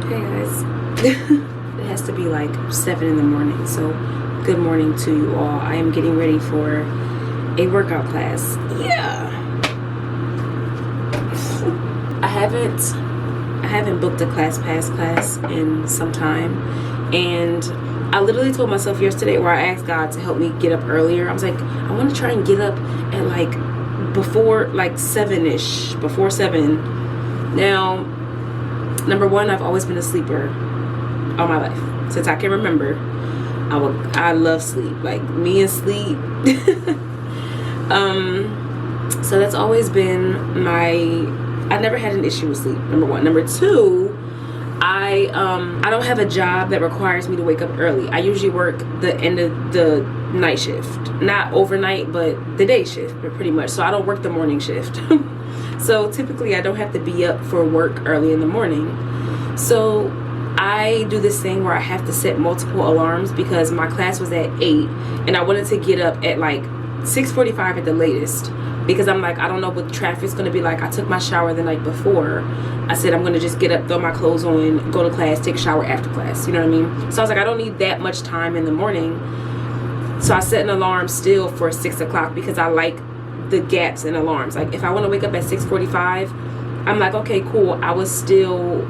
Hey guys. It has to be like 7 in the morning, so good morning to you all. I am getting ready for a workout class. Yeah. I haven't booked a class in some time, and I literally told myself yesterday, where I asked God to help me get up earlier. I was like, I want to try and get up at like before like 7ish, before 7. Now, number one, I've always been a sleeper all my life since I can remember. I love sleep, like me and sleep. So that's always been I never had an issue with sleep, number one. Number two, I don't have a job that requires me to wake up early. I usually work the end of the night shift, not overnight, but the day shift, pretty much. So I don't work the morning shift. So typically I don't have to be up for work early in the morning. So I do this thing where I have to set multiple alarms because my class was at 8 and I wanted to get up at like 6:45 at the latest, because I'm like, I don't know what traffic's gonna be like. I took my shower the night before. I said I'm gonna just get up, throw my clothes on, go to class, take a shower after class, you know what I mean? So I was like, I don't need that much time in the morning. So I set an alarm still for 6 o'clock because I like the gaps in alarms. Like if I want to wake up at 6:45, I'm like, okay, cool, I will still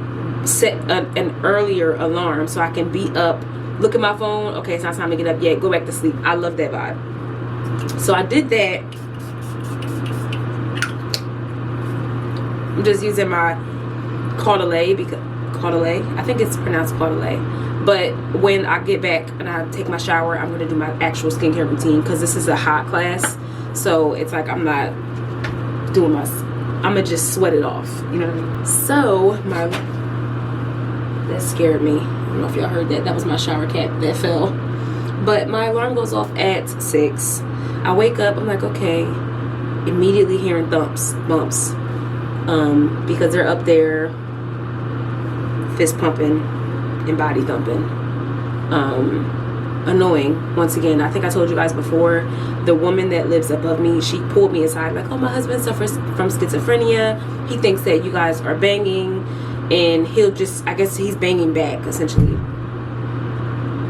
set an earlier alarm so I can be up, look at my phone, okay, it's not time to get up yet, go back to sleep. I love that vibe. So I did that. I'm just using my Caudalie, because Caudalie, I think it's pronounced Caudalie. But when I get back and I take my shower, I'm gonna do my actual skincare routine, because this is a hot class. So it's like I'm not doing I'm gonna just sweat it off, you know what I mean? So that scared me. I don't know if y'all heard that. That was my shower cap that fell. But my alarm goes off at 6. I wake up, I'm like, okay, immediately hearing bumps, because they're up there fist pumping and body thumping. Annoying. Once again, I think I told you guys before, the woman that lives above me, she pulled me aside like, oh, my husband suffers from schizophrenia. He thinks that you guys are banging, and he'll just, I guess he's banging back, essentially.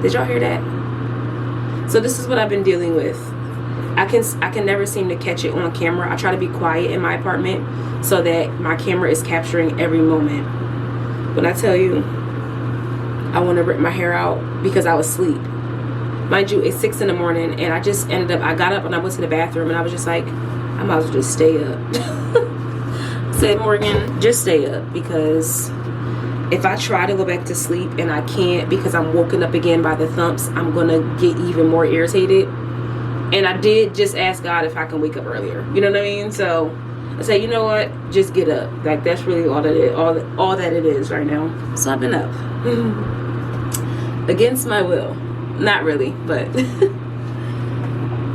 Did y'all hear that? So this is what I've been dealing with. I can never seem to catch it on camera. I try to be quiet in my apartment so that my camera is capturing every moment. When I tell you, I want to rip my hair out because I was asleep. Mind you, it's 6 in the morning, and I just ended up, I got up and I went to the bathroom, and I was just like, I might as well just stay up. Said, Morgan, just stay up, because if I try to go back to sleep and I can't because I'm woken up again by the thumps, I'm gonna get even more irritated. And I did just ask God if I can wake up earlier, you know what I mean? So I said, you know what, just get up. Like, that's really all that it is, all that it is right now. So I've been up against my will. Not really, but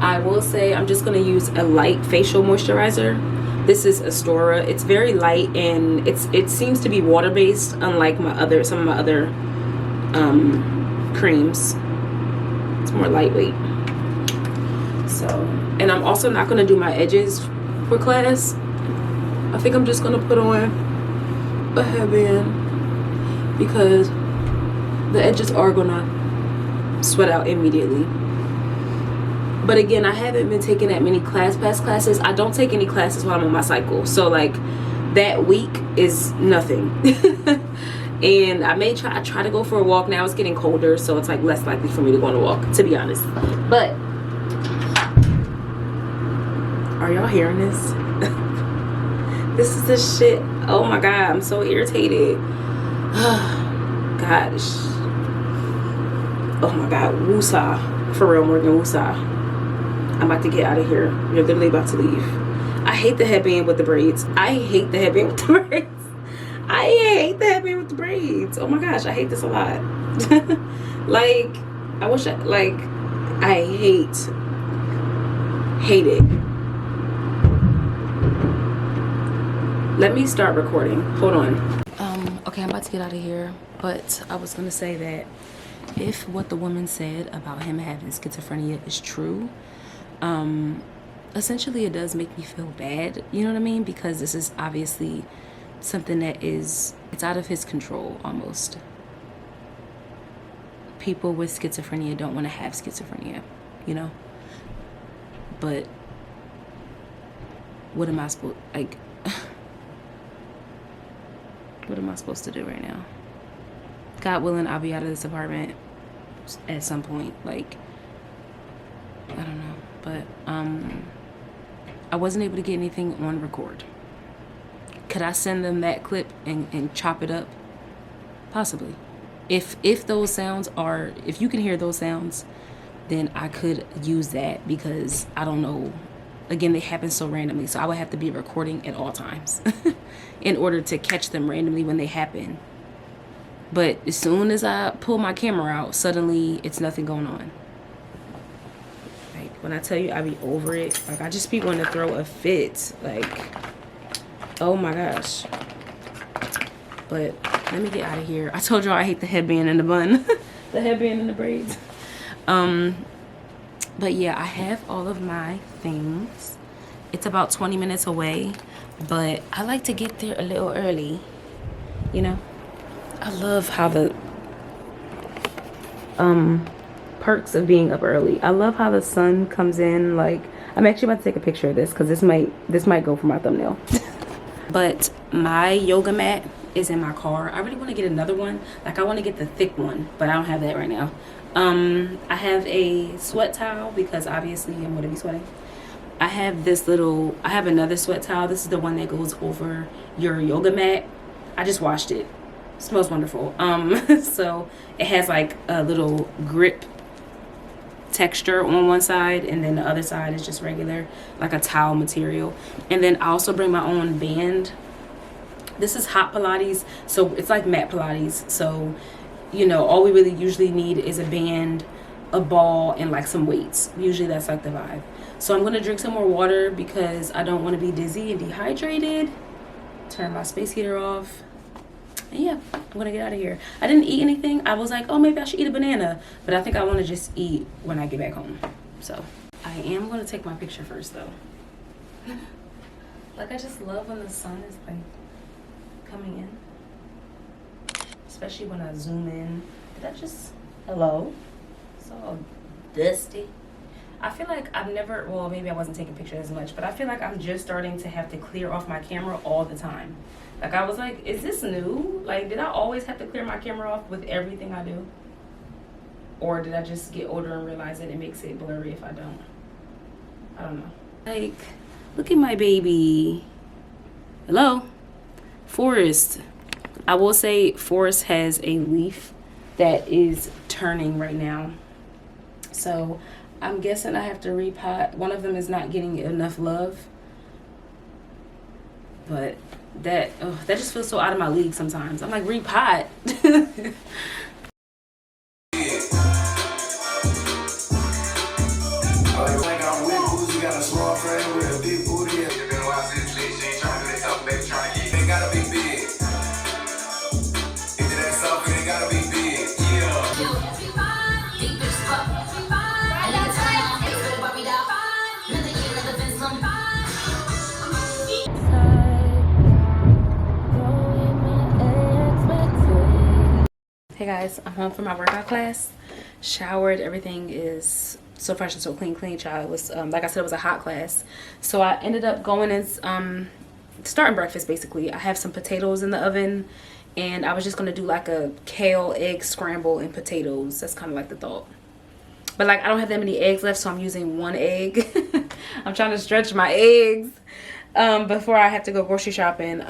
I will say I'm just gonna use a light facial moisturizer. This is Astora. It's very light, and it seems to be water-based, unlike some of my other creams. It's more lightweight. So, and I'm also not gonna do my edges for class. I think I'm just gonna put on a headband because the edges are gonna sweat out immediately. But again, I haven't been taking that many ClassPass classes. I don't take any classes while I'm on my cycle, so like that week is nothing. And I try to go for a walk. Now it's getting colder, so it's like less likely for me to go on a walk, to be honest. But are y'all hearing this? This is the shit. Oh my god, I'm so irritated. Gosh. Oh my god, woosah. For real, Morgan, woosah. I'm about to get out of here. You're literally about to leave. I hate the headband with the braids. I hate the headband with the braids. I hate the headband with the braids. Oh my gosh, I hate this a lot. Like, I wish I hate it. Let me start recording. Hold on. Okay, I'm about to get out of here. But I was gonna say that if what the woman said about him having schizophrenia is true, essentially it does make me feel bad, you know what I mean? Because this is obviously something that is, it's out of his control almost. People with schizophrenia don't want to have schizophrenia, you know? But what am I supposed, like, what am I supposed to do right now? God willing, I'll be out of this apartment at some point. Like, I don't know. But I wasn't able to get anything on record. Could I send them that clip and chop it up? Possibly. If those sounds are, if you can hear those sounds, then I could use that, because I don't know. Again, they happen so randomly, so I would have to be recording at all times in order to catch them randomly when they happen. But as soon as I pull my camera out, suddenly it's nothing going on. Like, when I tell you I be over it, like, I just be wanting to throw a fit. Like, oh my gosh. But let me get out of here. I told y'all I hate the headband and the bun. The headband and the braids. But yeah, I have all of my things. It's about 20 minutes away, but I like to get there a little early, you know? I love how the perks of being up early. I love how the sun comes in. Like, I'm actually about to take a picture of this because this might go for my thumbnail. But my yoga mat is in my car. I really want to get another one. Like, I want to get the thick one, but I don't have that right now. I have a sweat towel because obviously I'm going to be sweating. I have another sweat towel. This is the one that goes over your yoga mat. I just washed it. It smells wonderful. So it has like a little grip texture on one side, and then the other side is just regular, like a towel material. And then I also bring my own band. This is hot Pilates, so it's like mat Pilates. So, you know, all we really usually need is a band, a ball, and like some weights. Usually that's like the vibe. So I'm gonna drink some more water because I don't want to be dizzy and dehydrated. Turn my space heater off. And yeah, I'm gonna get out of here. I didn't eat anything. I was like, oh, maybe I should eat a banana, but I think I want to just eat when I get back home. So I am gonna take my picture first though. Like, I just love when the sun is like coming in, especially when I zoom in. Did I just, hello? It's all dusty. I feel like I've never, well, maybe I wasn't taking pictures as much, but I feel like I'm just starting to have to clear off my camera all the time. Like, I was like, is this new? Like, did I always have to clear my camera off with everything I do? Or did I just get older and realize that it makes it blurry if I don't? I don't know. Like, look at my baby. Hello? Forest. I will say Forest has a leaf that is turning right now. So I'm guessing I have to repot. One of them is not getting enough love. But that just feels so out of my league sometimes. I'm like, repot. Hey guys, I'm home from my workout class. Showered, everything is so fresh and so clean, child. It was, like I said, it was a hot class. So I ended up going and starting breakfast basically. I have some potatoes in the oven, and I was just gonna do like a kale egg scramble and potatoes. That's kind of like the thought. But like, I don't have that many eggs left, so I'm using one egg. I'm trying to stretch my eggs before I have to go grocery shopping.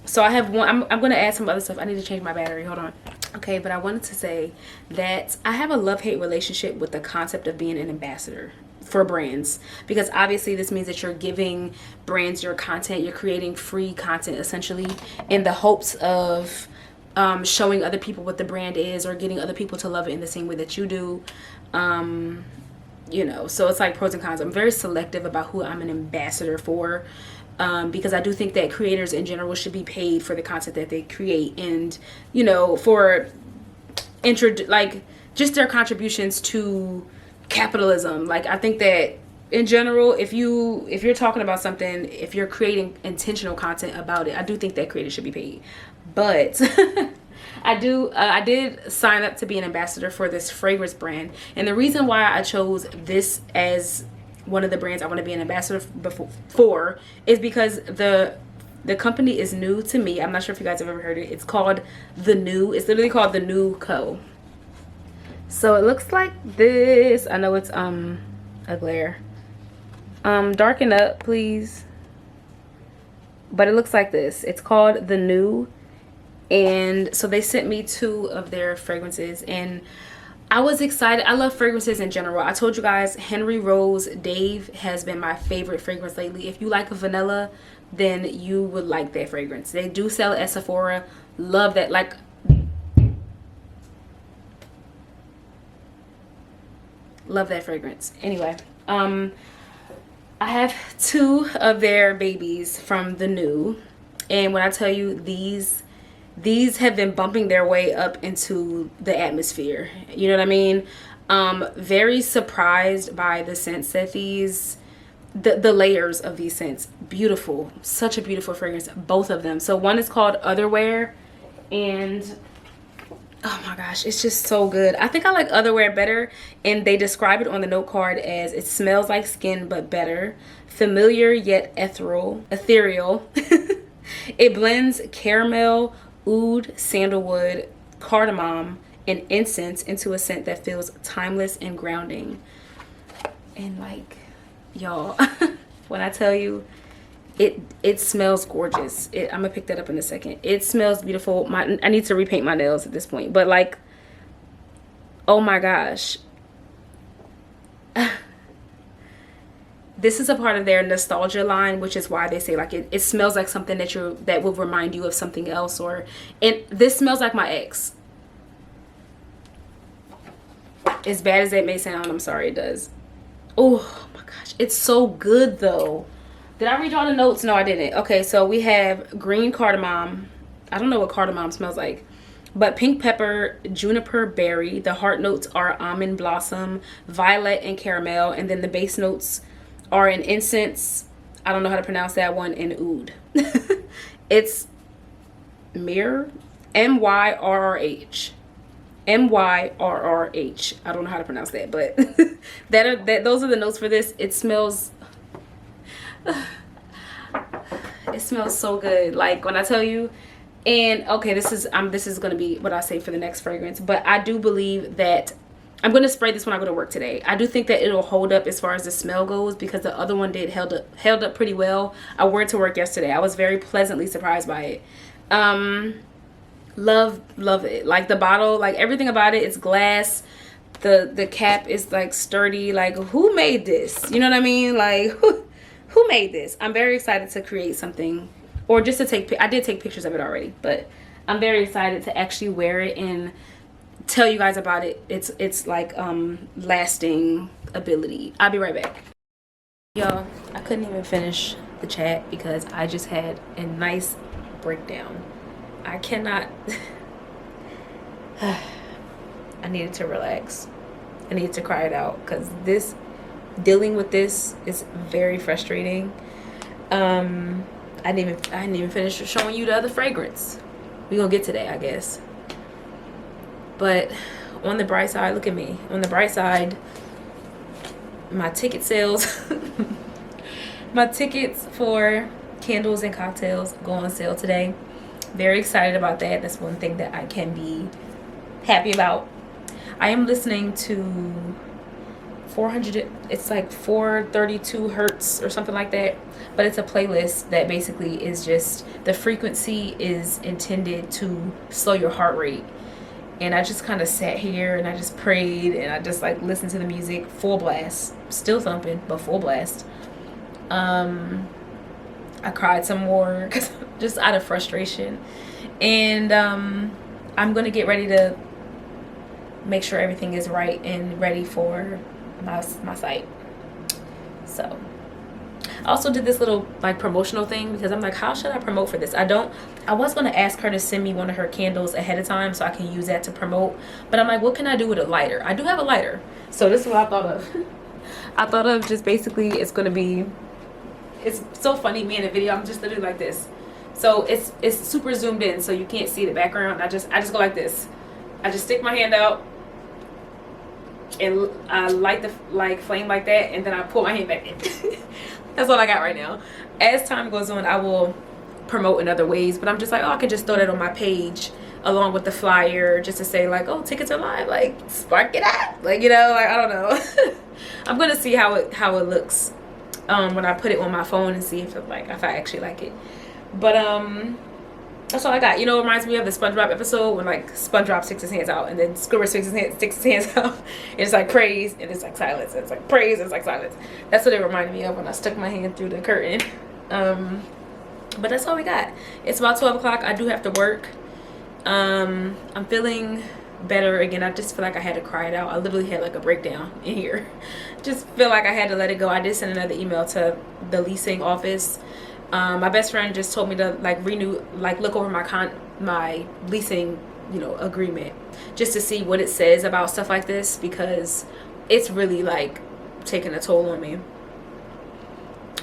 So I have one. I'm gonna add some other stuff. I need to change my battery. Hold on. Okay, but I wanted to say that I have a love-hate relationship with the concept of being an ambassador for brands, because obviously this means that you're giving brands your content. You're creating free content essentially in the hopes of showing other people what the brand is, or getting other people to love it in the same way that you do. You know, so it's like pros and cons. I'm very selective about who I'm an ambassador for, because I do think that creators in general should be paid for the content that they create, and, you know, for like just their contributions to capitalism. Like, I think that in general, if you're talking about something, if you're creating intentional content about it, I do think that creators should be paid. But I did sign up to be an ambassador for this fragrance brand, and the reason why I chose this as one of the brands I want to be an ambassador for is because the company is new to me. I'm not sure if you guys have ever heard it. It's called The New. It's literally called The New Co. So it looks like this. I know it's a glare. Darken up, please. But it looks like this. It's called The New. And so they sent me 2 of their fragrances, and I was excited. I love fragrances in general. I told you guys Henry Rose Dave has been my favorite fragrance lately. If you like a vanilla, then you would like that fragrance. They do sell it at Sephora. Love that. Like, love that fragrance. Anyway, I have 2 of their babies from The New, and when I tell you these have been bumping their way up into the atmosphere. You know what I mean? Very surprised by the scents that the layers of these scents. Beautiful. Such a beautiful fragrance, both of them. So one is called Otherwhere, and oh my gosh, it's just so good. I think I like Otherwhere better, and they describe it on the note card as it smells like skin but better, familiar yet ethereal. It blends caramel, oud, sandalwood, cardamom, and incense into a scent that feels timeless and grounding. And like, y'all, when I tell you, it smells gorgeous. I'm gonna pick that up in a second. It smells beautiful. I need to repaint my nails at this point, but like, oh my gosh. This is a part of their nostalgia line, which is why they say like it smells like something that will remind you of something else. And this smells like my ex. As bad as that may sound, I'm sorry, it does. Oh my gosh, it's so good though. Did I read all the notes? No, I didn't. Okay, so we have green cardamom. I don't know what cardamom smells like, but pink pepper, juniper berry. The heart notes are almond blossom, violet, and caramel, and then the base notes are an incense, I don't know how to pronounce that one, and oud. It's Myrrh, M-Y-R-R-H. M-Y-R-R-H. I don't know how to pronounce that, but those are the notes for this. It smells so good. Like, when I tell you, and okay, this is gonna be what I say for the next fragrance, but I do believe that I'm going to spray this when I go to work today. I do think that it'll hold up as far as the smell goes, because the other one held up pretty well. I wore it to work yesterday. I was very pleasantly surprised by it. Love it. Like the bottle, like everything about it, it's glass. The cap is like sturdy. Like, who made this? You know what I mean? Like, who made this? I'm very excited to create something, or just to I did take pictures of it already, but I'm very excited to actually wear it and tell you guys about it. It's like lasting ability. I'll be right back. Y'all, I couldn't even finish the chat because I just had a nice breakdown. I cannot I needed to relax. I needed to cry it out, because dealing with this is very frustrating. I didn't even finish showing you the other fragrance. We're gonna get to that, I guess. But on the bright side, look at me. On the bright side, my ticket sales, my tickets for candles and cocktails go on sale today. Very excited about that. That's one thing that I can be happy about. I am listening to 400, it's like 432 hertz or something like that. But it's a playlist that basically is just, the frequency is intended to slow your heart rate. And I just kind of sat here and I just prayed and I just like listened to the music full blast, still thumping, but full blast. I cried some more because just out of frustration. And I'm gonna get ready to make sure everything is right and ready for my site. So I also did this little like promotional thing, because I'm like, how should I promote for this? I was going to ask her to send me one of her candles ahead of time so I can use that to promote, but I'm like, what can I do with a lighter? I do have a lighter, so this is what I thought of. I thought of just basically it's gonna be, it's so funny, me in the video I'm just literally like this, so it's super zoomed in so you can't see the background. I just go like this. I just stick my hand out and I light the flame like that, and then I pull my hand back in. That's all I got right now. As time goes on, I will promote in other ways, but I'm just like, oh, I could just throw that on my page along with the flyer, just to say like, oh, tickets are live, like spark it up, like, you know, like, I don't know. I'm gonna see how it looks when I put it on my phone and see if I actually like it. But that's all I got. You know, it reminds me of the SpongeBob episode when like SpongeBob sticks his hands out and then Squidward sticks his hands out, and it's like praise and it's like silence, and it's like praise and it's like silence. That's what it reminded me of when I stuck my hand through the curtain. But that's all we got. It's about 12 o'clock. I do have to work. I'm feeling better again. I just feel like I had to cry it out. I literally had like a breakdown in here. Just feel like I had to let it go. I did send another email to the leasing office. My best friend just told me to like renew, like look over my leasing, you know, agreement, just to see what it says about stuff like this, because it's really like taking a toll on me.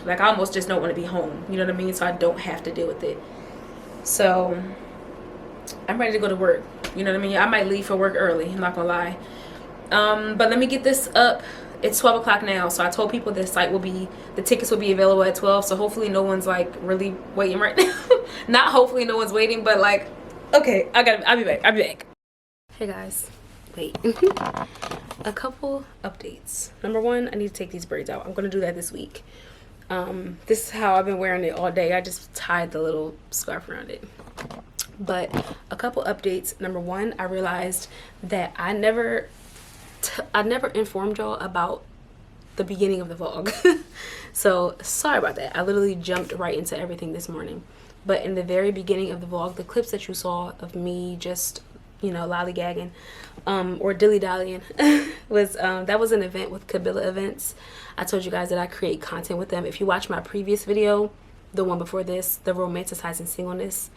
Like I almost just don't want to be home, you know what I mean? So I don't have to deal with it. So I'm ready to go to work, you know what I mean? I might leave for work early, I'm not gonna lie. But let me get this up. It's 12 o'clock now, so I told people the tickets will be available at 12, so hopefully no one's like really waiting right now. Not hopefully no one's waiting, but like, okay, I'll be back. Hey guys, wait. A couple updates. Number one, I need to take these braids out. I'm gonna do that this week. This is how I've been wearing it all day. I just tied the little scarf around it. But a couple updates. Number one, I realized that I never informed y'all about the beginning of the vlog. So sorry about that. I literally jumped right into everything this morning. But in the very beginning of the vlog, the clips that you saw of me just, you know, lollygagging or dilly-dallying was that was an event with Kabila Events. I told you guys that I create content with them. If you watch my previous video, the one before this, the romanticizing singleness,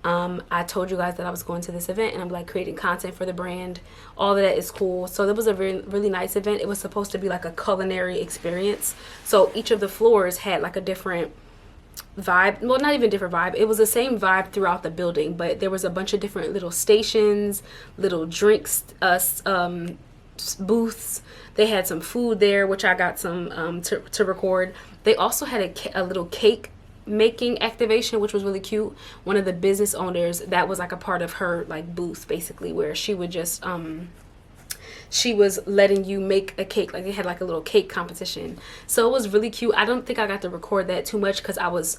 I told you guys that I was going to this event and I'm like creating content for the brand. All of that is cool. So that was a really nice event. It was supposed to be like a culinary experience. So each of the floors had like a different vibe. Well, not even different vibe. It was the same vibe throughout the building, but there was a bunch of different little stations, little drinks, booths. They had some food there, which I got some to record. They also had a little cake making activation, which was really cute. One of the business owners, that was like a part of her like booth basically, where she would just she was letting you make a cake. Like they had like a little cake competition, so it was really cute. I don't think I got to record that too much because I was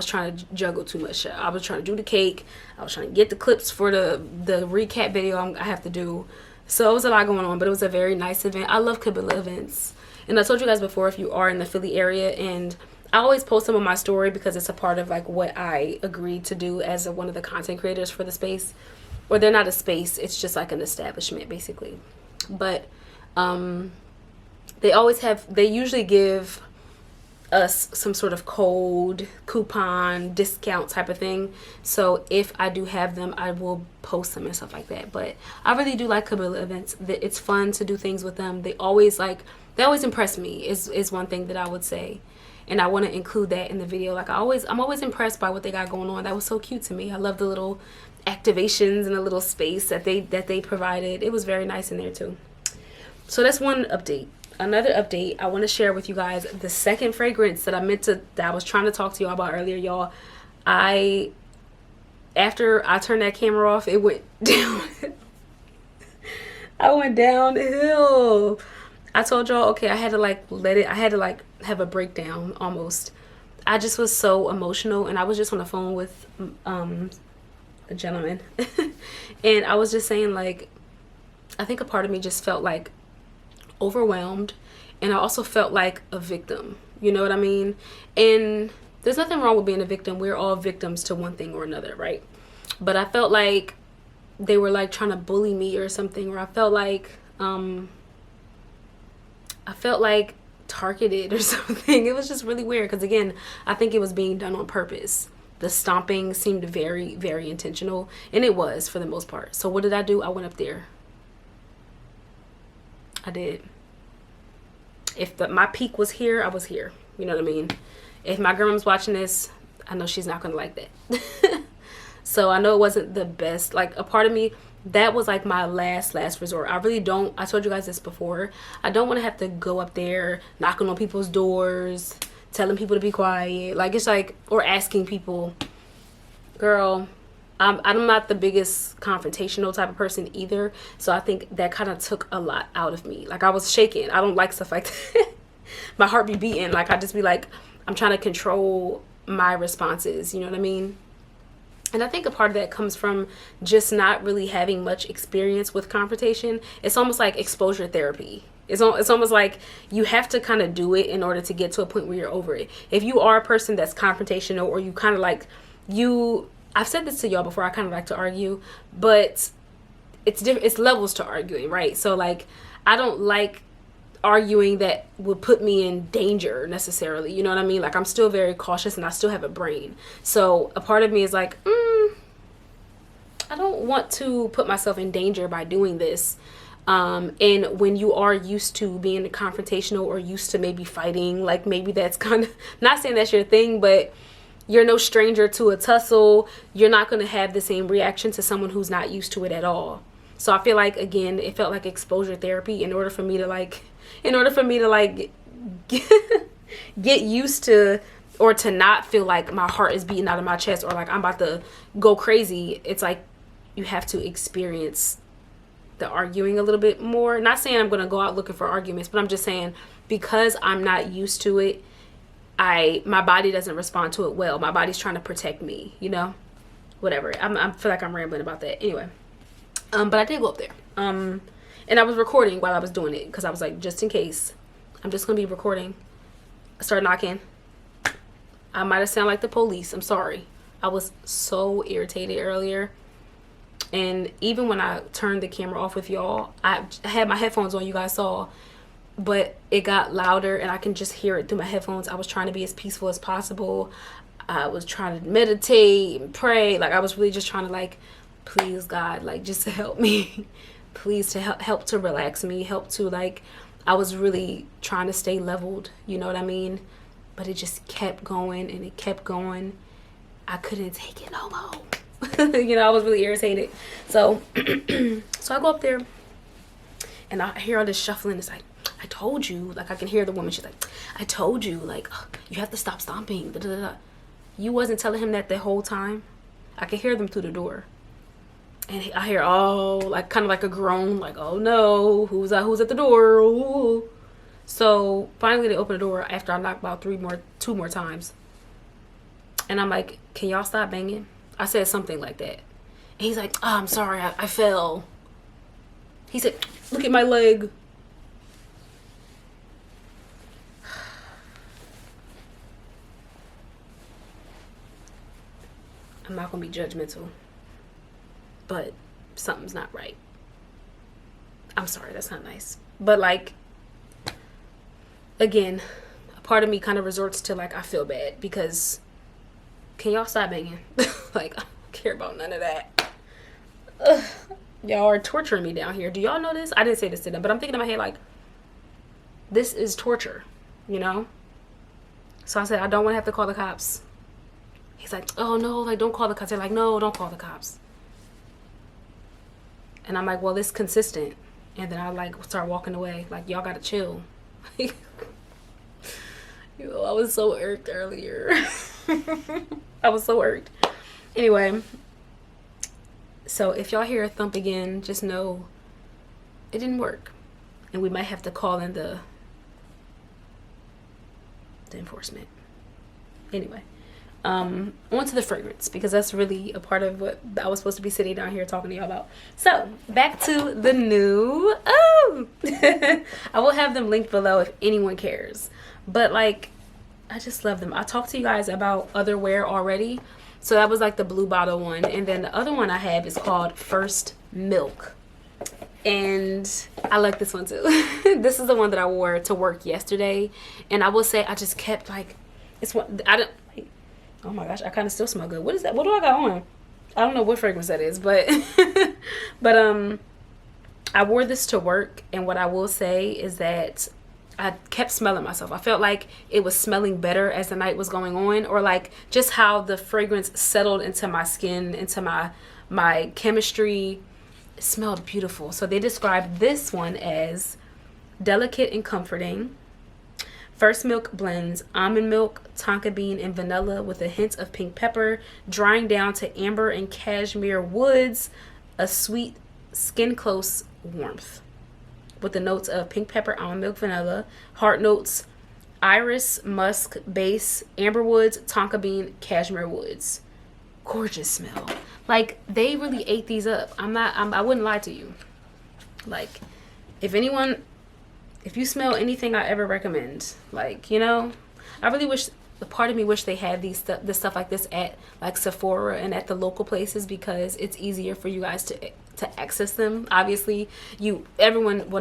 trying to juggle too much. I was trying to do the cake, I was trying to get the clips for the recap video I have to do. So it was a lot going on, but it was a very nice event. I love Kabila Events, and I told you guys before, if you are in the Philly area, and I always post them on my story because it's a part of like what I agreed to do as one of the content creators for the space. Or they're not a space, it's just like an establishment basically. But they usually give us some sort of code, coupon, discount type of thing. So if I do have them, I will post them and stuff like that. But I really do like Kabila Events. It's fun to do things with them. They always impress me is one thing that I would say. And I want to include that in the video. Like I'm always impressed by what they got going on. That was so cute to me. I love the little activations and the little space that they provided. It was very nice in there too. So that's one update. Another update, I want to share with you guys the second fragrance that I was trying to talk to y'all about earlier, y'all. After I turned that camera off, it went down. I went downhill. I told y'all, okay, I had to like have a breakdown almost. I just was so emotional, and I was just on the phone with a gentleman and I was just saying, like, I think a part of me just felt like overwhelmed, and I also felt like a victim, you know what I mean? And there's nothing wrong with being a victim. We're all victims to one thing or another, right? But I felt like they were like trying to bully me or something, or I felt like targeted or something. It was just really weird because, again, I think it was being done on purpose. The stomping seemed very, very intentional, and it was for the most part. So what did I do? I went up there. I did. If my peak was here, I was here. You know what I mean? If my grandma's watching this, I know she's not gonna like that. So I know it wasn't the best. Like, a part of me, that was like my last resort. I really don't, I told you guys this before, I don't want to have to go up there knocking on people's doors, telling people to be quiet. Like, it's like, or asking people. Girl, I'm not the biggest confrontational type of person either, so I think that kind of took a lot out of me. Like, I was shaking. I don't like stuff like that. My heart be beating. Like, I just be like, I'm trying to control my responses, you know what I mean? And I think a part of that comes from just not really having much experience with confrontation. It's almost like exposure therapy. It's almost like you have to kind of do it in order to get to a point where you're over it. If you are a person that's confrontational, or you kind of like, I've said this to y'all before, I kind of like to argue, but it's different. It's levels to arguing, right? So like, I don't like arguing that would put me in danger necessarily, you know what I mean? Like, I'm still very cautious and I still have a brain. So a part of me is like, I don't want to put myself in danger by doing this. And when you are used to being confrontational, or used to maybe fighting, like, maybe that's kind of, not saying that's your thing, but you're no stranger to a tussle. You're not going to have the same reaction to someone who's not used to it at all. So I feel like, again, it felt like exposure therapy in order for me to get used to, or to not feel like my heart is beating out of my chest, or like I'm about to go crazy. It's like, you have to experience the arguing a little bit more. Not saying I'm going to go out looking for arguments, but I'm just saying, because I'm not used to it, my body doesn't respond to it well. My body's trying to protect me, you know? Whatever. I feel like I'm rambling about that. Anyway. But I did go up there. And I was recording while I was doing it, because I was like, just in case, I'm just going to be recording. I started knocking. I might have sounded like the police. I'm sorry. I was so irritated earlier. And even when I turned the camera off with y'all, I had my headphones on, you guys saw, but it got louder and I can just hear it through my headphones. I was trying to be as peaceful as possible. I was trying to meditate and pray. Like, I was really just trying to, like, please God, like, just to help me. Please, to help to relax me, help to, like, I was really trying to stay leveled, you know what I mean? But it just kept going and it kept going. I couldn't take it no more. You know, I was really irritated. So so I go up there and I hear all this shuffling. It's like, I told you. Like, I can hear the woman. She's like, I told you. Like, you have to stop stomping. Da, da, da. You wasn't telling him that the whole time? I can hear them through the door. And I hear, oh, like, kind of like a groan. Like, oh, no. Who's at the door? Ooh. So finally they open the door after I knocked about two more times. And I'm like, can y'all stop banging? I said something like that. And he's like, oh, I'm sorry, I fell. He said, look at my leg. I'm not going to be judgmental, but something's not right. I'm sorry, that's not nice. But, like, again, a part of me kind of resorts to, like, I feel bad because, can y'all stop banging? Like, I don't care about none of that. Ugh. Y'all are torturing me down here. Do y'all know this? I didn't say this to them, but I'm thinking in my head, like, this is torture, you know? So I said, I don't want to have to call the cops. He's like, oh, no, like, don't call the cops. They're like, no, don't call the cops. And I'm like, well, it's consistent. And then I, like, start walking away. Like, y'all got to chill. You know, I was so irked earlier. I was so irked. Anyway, so if y'all hear a thump again, just know it didn't work. And we might have to call in the enforcement. Anyway, on to the fragrance, because that's really a part of what I was supposed to be sitting down here talking to y'all about. So back to the new, I will have them linked below if anyone cares. But, like, I just love them. I talked to you guys about other wear already. So that was like the blue bottle one. And then the other one I have is called First Milk. And I like this one too. This is the one that I wore to work yesterday. And I will say I just kept, like, it's what I don't like. Oh my gosh, I kind of still smell good. What is that? What do I got on? I don't know what fragrance that is, but but I wore this to work, and what I will say is that I kept smelling myself. I felt like it was smelling better as the night was going on, or like just how the fragrance settled into my skin, into my chemistry. It smelled beautiful. So they described this one as delicate and comforting. First Milk blends almond milk, tonka bean, and vanilla with a hint of pink pepper, drying down to amber and cashmere woods, a sweet, skin-close warmth. With the notes of pink pepper, almond milk, vanilla, heart notes, iris, musk, base, amber woods, tonka bean, cashmere woods. Gorgeous smell. Like, they really ate these up. I wouldn't lie to you. Like, if you smell anything I ever recommend, like, you know, I really wish, the part of me wish they had this stuff like this at like Sephora and at the local places, because it's easier for you guys to access them. Obviously, well,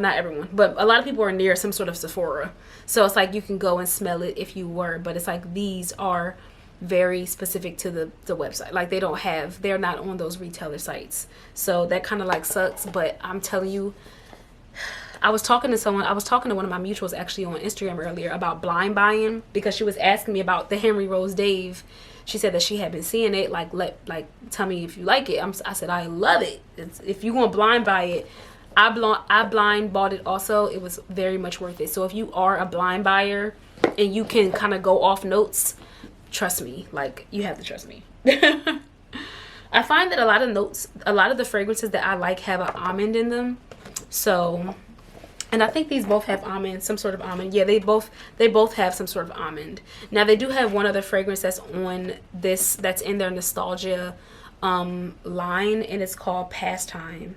not everyone, but a lot of people are near some sort of Sephora, so it's like you can go and smell it if you were, but it's like these are very specific to the website. Like, they're not on those retailer sites, so that kind of like sucks. But I'm telling you, I was talking to one of my mutuals actually on Instagram earlier about blind buying, because she was asking me about the Henry Rose Dave. She said that she had been seeing it. Tell me if you like it. I said, I love it. If you want to blind buy it, I blind bought it also. It was very much worth it. So if you are a blind buyer and you can kind of go off notes, trust me. Like, you have to trust me. I find that a lot of the fragrances that I like have an almond in them. So, and I think these both have almond, some sort of almond. Yeah, they both have some sort of almond. Now, they do have one other fragrance that's on this, that's in their nostalgia line, and it's called Pastime.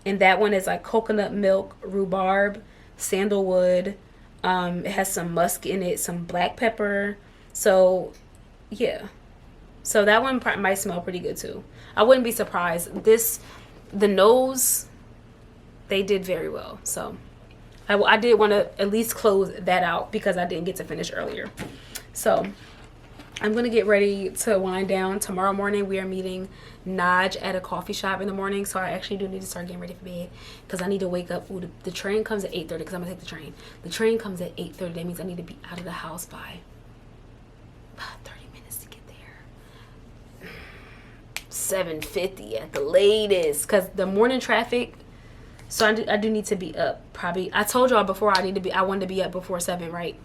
And that one is like coconut milk, rhubarb, sandalwood. It has some musk in it, some black pepper. So, yeah. So that one might smell pretty good too. I wouldn't be surprised. The nose, they did very well. So I did want to at least close that out because I didn't get to finish earlier. So I'm going to get ready to wind down. Tomorrow morning we are meeting Naj at a coffee shop in the morning. So I actually do need to start getting ready for bed because I need to wake up. Ooh, the train comes at 8:30 because I'm going to take the train. The train comes at 8:30. That means I need to be out of the house by 30 minutes to get there. 7:50 at the latest because the morning traffic. So I do need to be up. Probably, I told y'all before I wanted to be up before 7, right?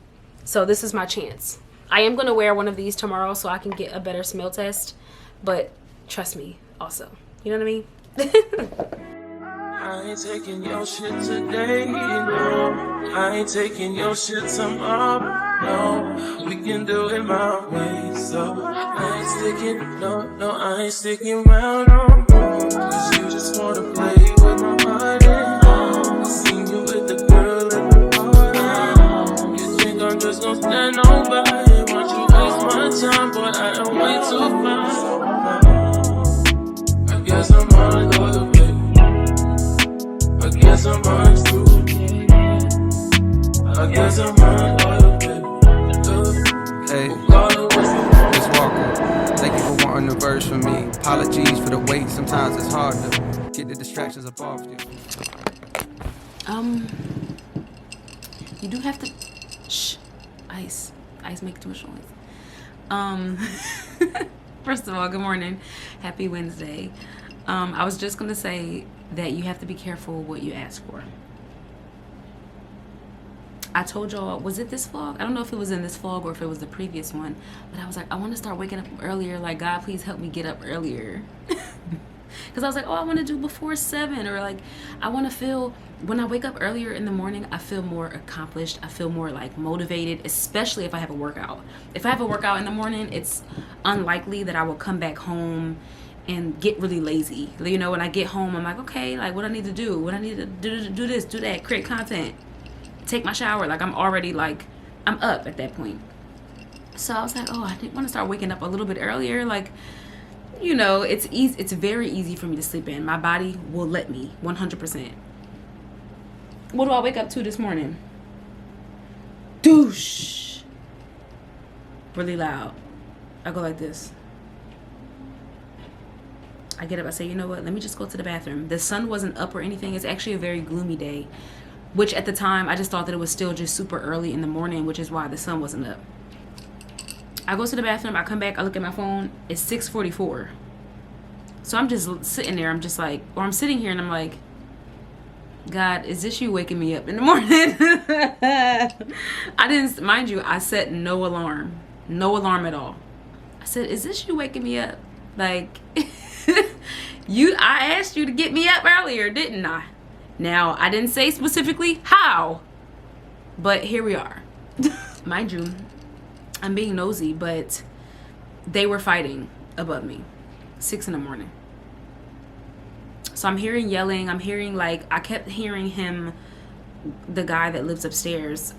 So this is my chance. I am going to wear one of these tomorrow so I can get a better smell test. But trust me, also. You know what I mean? I ain't taking your shit today, no. I ain't taking your shit tomorrow, no. We can do it my way, so I ain't sticking, no, I ain't sticking around no more. Cause you just wanna play with my heart, I seen you with the girl at the party. You think I'm just gonna stand over? Want you waste my time, but I don't wait too far. I guess I'm on the way. I guess I'm on through. I guess I'm on loyal, baby. Hey, Miss Walker, thank you for wanting a verse from me. Apologies for the wait. Sometimes it's hard to get the distractions up off you. You do have to. Shh. Ice make too much noise. First of all, good morning. Happy Wednesday. I was just gonna say that you have to be careful what you ask for. I told y'all, was it this vlog? I don't know if it was in this vlog or if it was the previous one, but I was like, I want to start waking up earlier. Like, God, please help me get up earlier. Because I was like, oh, I want to do before 7, or like, I want to feel, when I wake up earlier in the morning, I feel more accomplished. I feel more like motivated, especially if I have a workout. If I have a workout in the morning, it's unlikely that I will come back home and get really lazy. You know, when I get home, I'm like, okay, like what I need to do, what I need to do this, do that, create content, take my shower. Like I'm already like, I'm up at that point. So I was like, oh, I didn't want to start waking up a little bit earlier. Like, you know, it's easy. It's very easy for me to sleep in. My body will let me 100%. What do I wake up to this morning? Douche. Really loud. I go like this. I get up, I say, you know what, let me just go to the bathroom. The sun wasn't up or anything. It's actually a very gloomy day. which at the time I just thought that it was still just super early in the morning, which is why the sun wasn't up. I go to the bathroom, I come back, I look at my phone, it's 6:44. So I'm just sitting there, I'm just like, or I'm sitting here and I'm like, God, is this you waking me up in the morning? I didn't, mind you, I set no alarm at all. I said, is this you waking me up? Like, I asked you to get me up earlier, didn't I? Now, I didn't say specifically how, but here we are. Mind you, I'm being nosy, but they were fighting above me, 6 in the morning. So I'm hearing yelling, I'm hearing like, I kept hearing him, the guy that lives upstairs,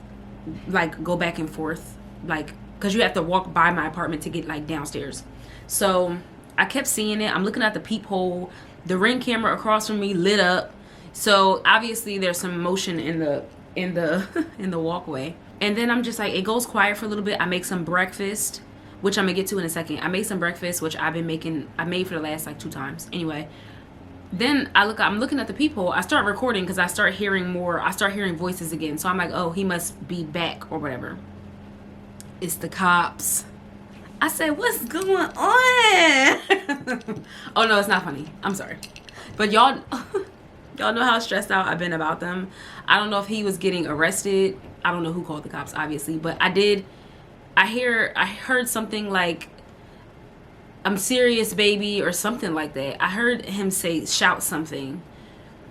like go back and forth, like, cause you have to walk by my apartment to get like downstairs. So I kept seeing it, I'm looking at the peephole, the Ring camera across from me lit up. So obviously there's some motion in the walkway. And then I'm just like, it goes quiet for a little bit. I make some breakfast, which I'm gonna get to in a second. I made some breakfast, which I made for the last like 2 times. Anyway, then I'm looking at the peephole. I start recording because I start hearing voices again. So I'm like, oh, he must be back or whatever. It's the cops. I said, what's going on? Oh no, it's not funny. I'm sorry. But y'all know how stressed out I've been about them. I don't know if he was getting arrested. I don't know who called the cops, obviously, but I heard something like, I'm serious, baby, or something like that. I heard him shout something,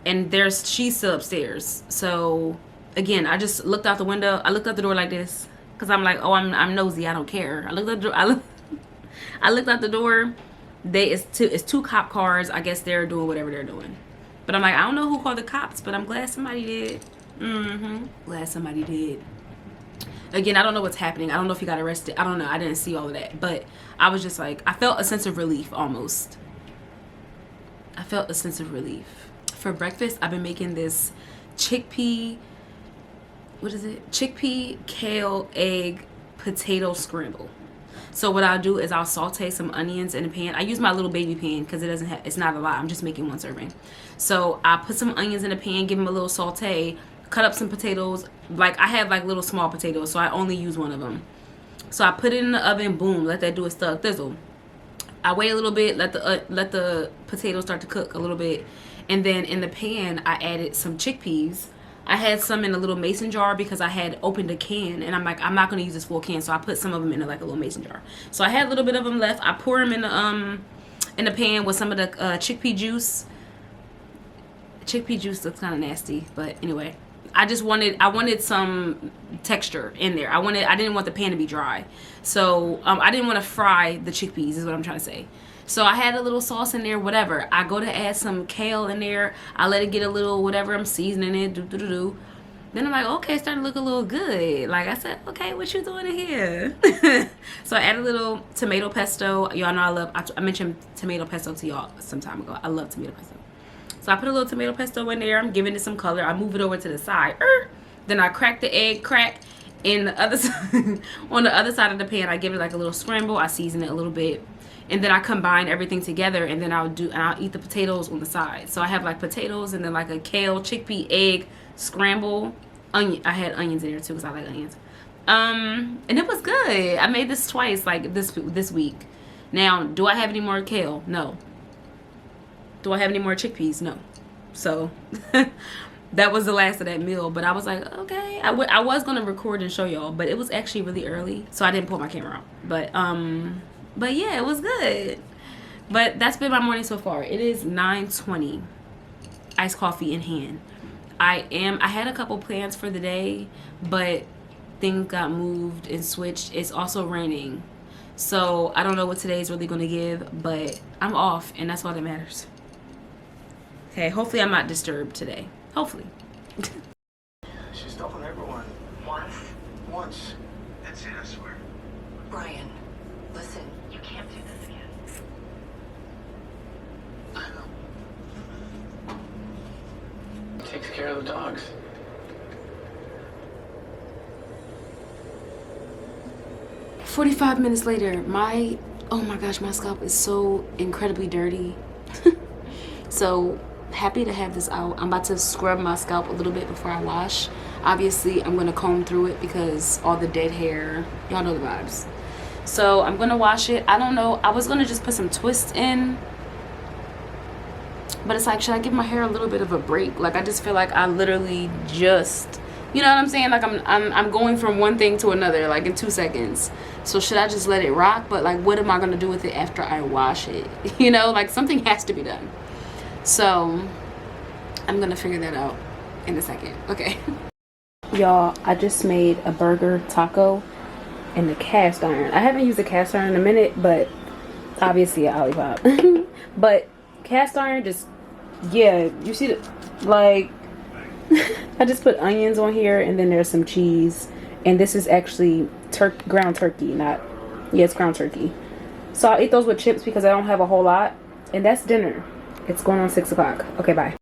and she's still upstairs. So again, I just looked out the window. I looked out the door like this, cause I'm like, oh, I'm nosy. I don't care. I looked out the door. I looked out the door. It's 2 cop cars. I guess they're doing whatever they're doing. But I'm like, I don't know who called the cops, but I'm glad somebody did. Glad somebody did. Again, I don't know what's happening. I don't know if he got arrested. I don't know. I didn't see all of that. But I was just like, I felt a sense of relief almost. I felt a sense of relief. For breakfast, I've been making this chickpea, kale, egg, potato scramble. So what I'll do is I'll saute some onions in a pan. I use my little baby pan because it's not a lot. I'm just making 1 serving. So I put some onions in a pan, give them a little saute, cut up some potatoes. Like I have like little small potatoes, so I only use 1 of them. So I put it in the oven, boom, let that do its thug thizzle. I wait a little bit, let the potatoes start to cook a little bit. And then in the pan, I added some chickpeas. I had some in a little mason jar because I had opened a can, and I'm like, I'm not going to use this full can, so I put some of them in like a little mason jar. So I had a little bit of them left. I pour them in the pan with some of the chickpea juice. Chickpea juice looks kind of nasty, but anyway, I wanted some texture in there. I didn't want the pan to be dry, so I didn't want to fry the chickpeas is what I'm trying to say. So I had a little sauce in there, whatever. I go to add some kale in there. I let it get a little whatever. I'm seasoning it. Then I'm like, okay, it's starting to look a little good. Like I said, okay, what you doing in here? So I add a little tomato pesto. Y'all know I mentioned tomato pesto to y'all some time ago. I love tomato pesto. So I put a little tomato pesto in there. I'm giving it some color. I move it over to the side. Then I crack the egg in the other side. On the other side of the pan, I give it like a little scramble. I season it a little bit. And then I combine everything together, and then I'll eat the potatoes on the side. So I have like potatoes and then like a kale, chickpea, egg, scramble. Onion. I had onions in there too because I like onions. And it was good. I made this twice, like this week. Now, do I have any more kale? No. Do I have any more chickpeas? No. So that was the last of that meal. But I was like, okay. I was gonna record and show y'all, but it was actually really early, so I didn't pull my camera out. But yeah, it was good. But that's been my morning so far. It is 9:20. Iced coffee in hand. I had a couple plans for the day, but things got moved and switched. It's also raining. So I don't know what today's really gonna give, but I'm off, and that's all that matters. Okay, hopefully I'm not disturbed today. Hopefully. She's stolen everyone. Once. That's it, I swear. Brian, listen, you can't do this again. I know. Takes care of the dogs. – 45 minutes later, oh my gosh, my scalp is so incredibly dirty. So happy to have this out. I'm about to scrub my scalp a little bit before I wash. Obviously, I'm gonna comb through it because all the dead hair, y'all know the vibes. So I'm gonna wash it. I don't know, I was gonna just put some twists in, but it's like, should I give my hair a little bit of a break? Like, I just feel like I literally just, you know what I'm saying? Like, I'm going from one thing to another, like, in 2 seconds. So should I just let it rock? But, like, what am I gonna do with it after I wash it? You know, like, something has to be done. So I'm gonna figure that out in a second. Okay. Y'all, I just made a burger taco in the cast iron. I haven't used the cast iron in a minute, but obviously an Olipop. But cast iron just, yeah, you see the, like, I just put onions on here, and then there's some cheese, and this is actually ground turkey, not, yeah, it's ground turkey. So I'll eat those with chips because I don't have a whole lot, and that's dinner. It's going on 6 o'clock. Okay, bye.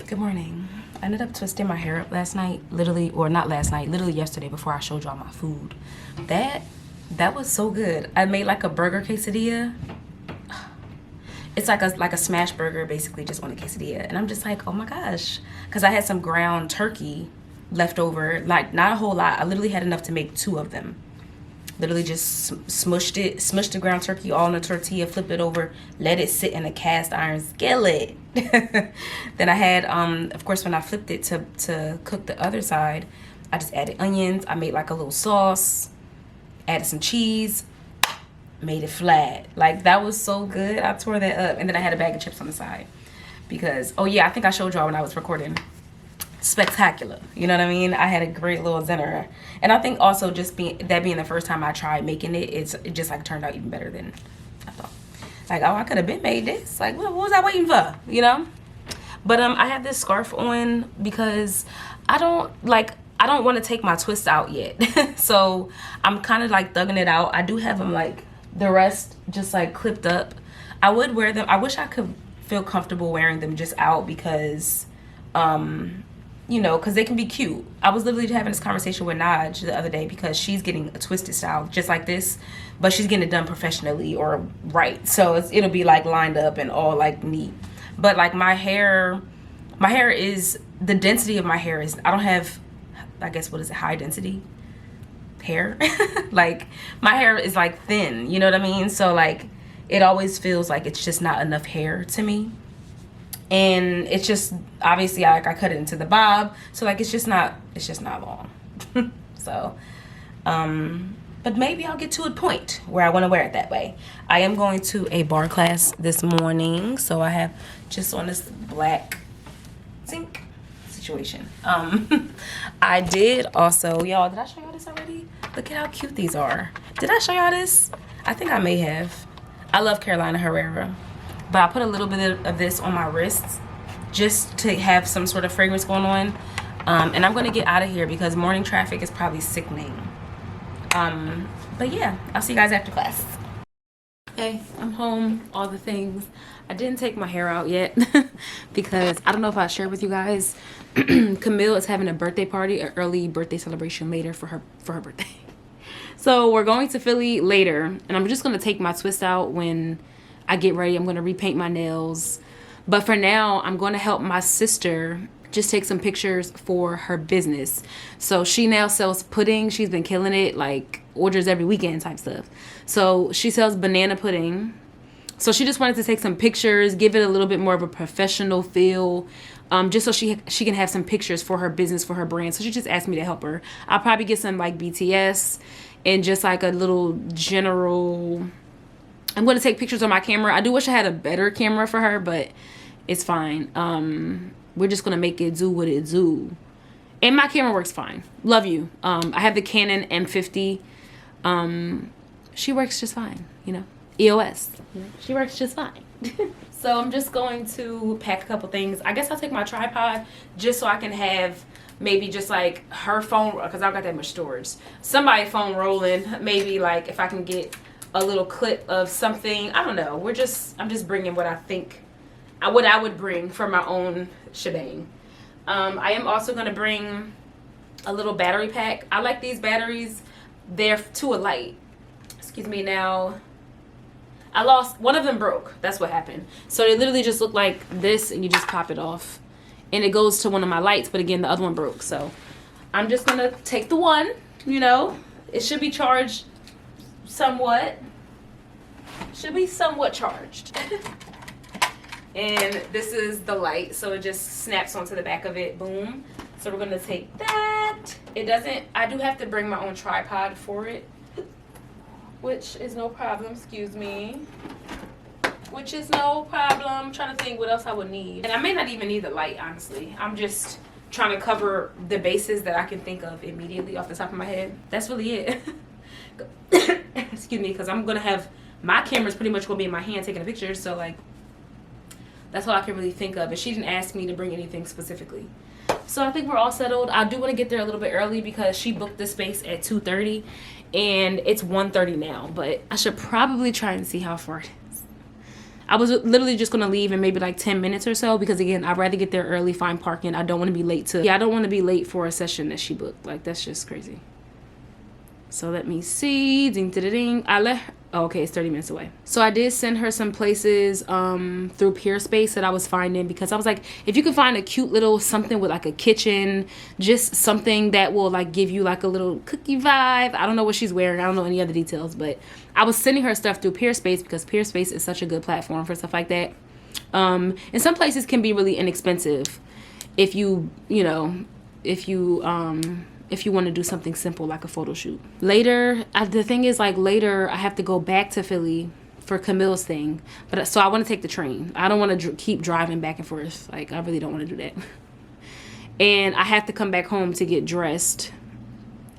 Good morning. I ended up twisting my hair up last night, literally, or not last night, literally yesterday before I showed y'all my food. That was so good. I made like a burger quesadilla. It's like a smash burger, basically, just on a quesadilla. And I'm just like, oh my gosh. Because I had some ground turkey left over. Like, not a whole lot. I literally had enough to make 2 of them. Literally just smushed the ground turkey all in a tortilla, flipped it over, let it sit in a cast iron skillet. Then I had, of course, when I flipped it to cook the other side, I just added onions. I made like a little sauce, added some cheese, made it flat. Like, that was so good. I tore that up. And then I had a bag of chips on the side because, oh yeah, I think I showed y'all when I was recording. Spectacular, you know what I mean? I had a great little dinner. And I think also just being the first time I tried making it, it just like turned out even better than I thought. Like, oh, I could have been made this. Like, what was I waiting for, you know? But I have this scarf on because I don't want to take my twists out yet. So I'm kind of like thugging it out. I do have them like the rest just like clipped up. I would wear them. I wish I could feel comfortable wearing them just out because you know, because they can be cute. I was literally having this conversation with Naj the other day because she's getting a twisted style just like this, but she's getting it done professionally or right. So it'll be like lined up and all like neat. But like my hair is, the density of my hair is, I don't have, I guess, what is it, high density hair? Like, my hair is like thin, you know what I mean? So like, it always feels like it's just not enough hair to me. And it's just, obviously, I cut it into the bob, so like it's just not long. So but maybe I'll get to a point where I want to wear it that way. I am going to a barre class this morning, so I have just on this black zinc situation. I did also, y'all, did I show y'all this already? Look at how cute these are. Did I show y'all this? I think I may have. I love Carolina Herrera. But I put a little bit of this on my wrists just to have some sort of fragrance going on. And I'm going to get out of here because morning traffic is probably sickening. But yeah, I'll see you guys after class. Hey, I'm home, all the things. I didn't take my hair out yet because I don't know if I shared with you guys. Camille is having a birthday party, an early birthday celebration later for her birthday. So we're going to Philly later, and I'm just going to take my twist out when I get ready. I'm going to repaint my nails. But for now, I'm going to help my sister just take some pictures for her business. So she now sells pudding. She's been killing it, like orders every weekend type stuff. So she sells banana pudding. So she just wanted to take some pictures, give it a little bit more of a professional feel, just so she can have some pictures for her business, for her brand. So she just asked me to help her. I'll probably get some like BTS and just like a little general. I'm going to take pictures on my camera. I do wish I had a better camera for her, but it's fine. We're just going to make it do what it do. And my camera works fine. Love you. I have the Canon M50. She works just fine, you know. EOS. She works just fine. So I'm just going to pack a couple things. I guess I'll take my tripod just so I can have maybe just like her phone, because I've got that much storage. Somebody's phone rolling. Maybe like if I can get a little clip of something. I don't know. I'm just bringing what I think, what I would bring for my own shebang. I am also going to bring a little battery pack. I like these batteries. They're to a light. Excuse me. Now, I lost one of them. Broke. That's what happened. So they literally just look like this, and you just pop it off, and it goes to one of my lights. But again, the other one broke. So I'm just gonna take the one. You know, it should be charged somewhat. Should be somewhat charged. And this is the light, so it just snaps onto the back of it. Boom. So we're gonna take that. It doesn't. I do have to bring my own tripod for it, which is no problem. Excuse me. Which is no problem. I'm trying to think what else I would need. And I may not even need the light, honestly. I'm just trying to cover the bases that I can think of immediately off the top of my head. That's really it. Excuse me, because I'm gonna have my camera's pretty much gonna be in my hand taking a picture. So like, that's all I can really think of. And she didn't ask me to bring anything specifically. So I think we're all settled. I do want to get there a little bit early because she booked the space at 2:30 and it's 1:30 now. But I should probably try and see how far it is. I was literally just going to leave in maybe like 10 minutes or so because again, I'd rather get there early, find parking. I don't want to be late I don't want to be late for a session that she booked. Like, that's just crazy. So let me see. Ding, ding, ding. I let her. Oh, okay, it's 30 minutes away. So I did send her some places through Peerspace that I was finding because I was like, if you can find a cute little something with like a kitchen, just something that will like give you like a little cookie vibe. I don't know what she's wearing. I don't know any other details, but I was sending her stuff through Peerspace because Peerspace is such a good platform for stuff like that. And some places can be really inexpensive if you want to do something simple like a photo shoot. Later, the thing is like later I have to go back to Philly for Camille's thing. But so I want to take the train. I don't want to keep driving back and forth. Like, I really don't want to do that. And I have to come back home to get dressed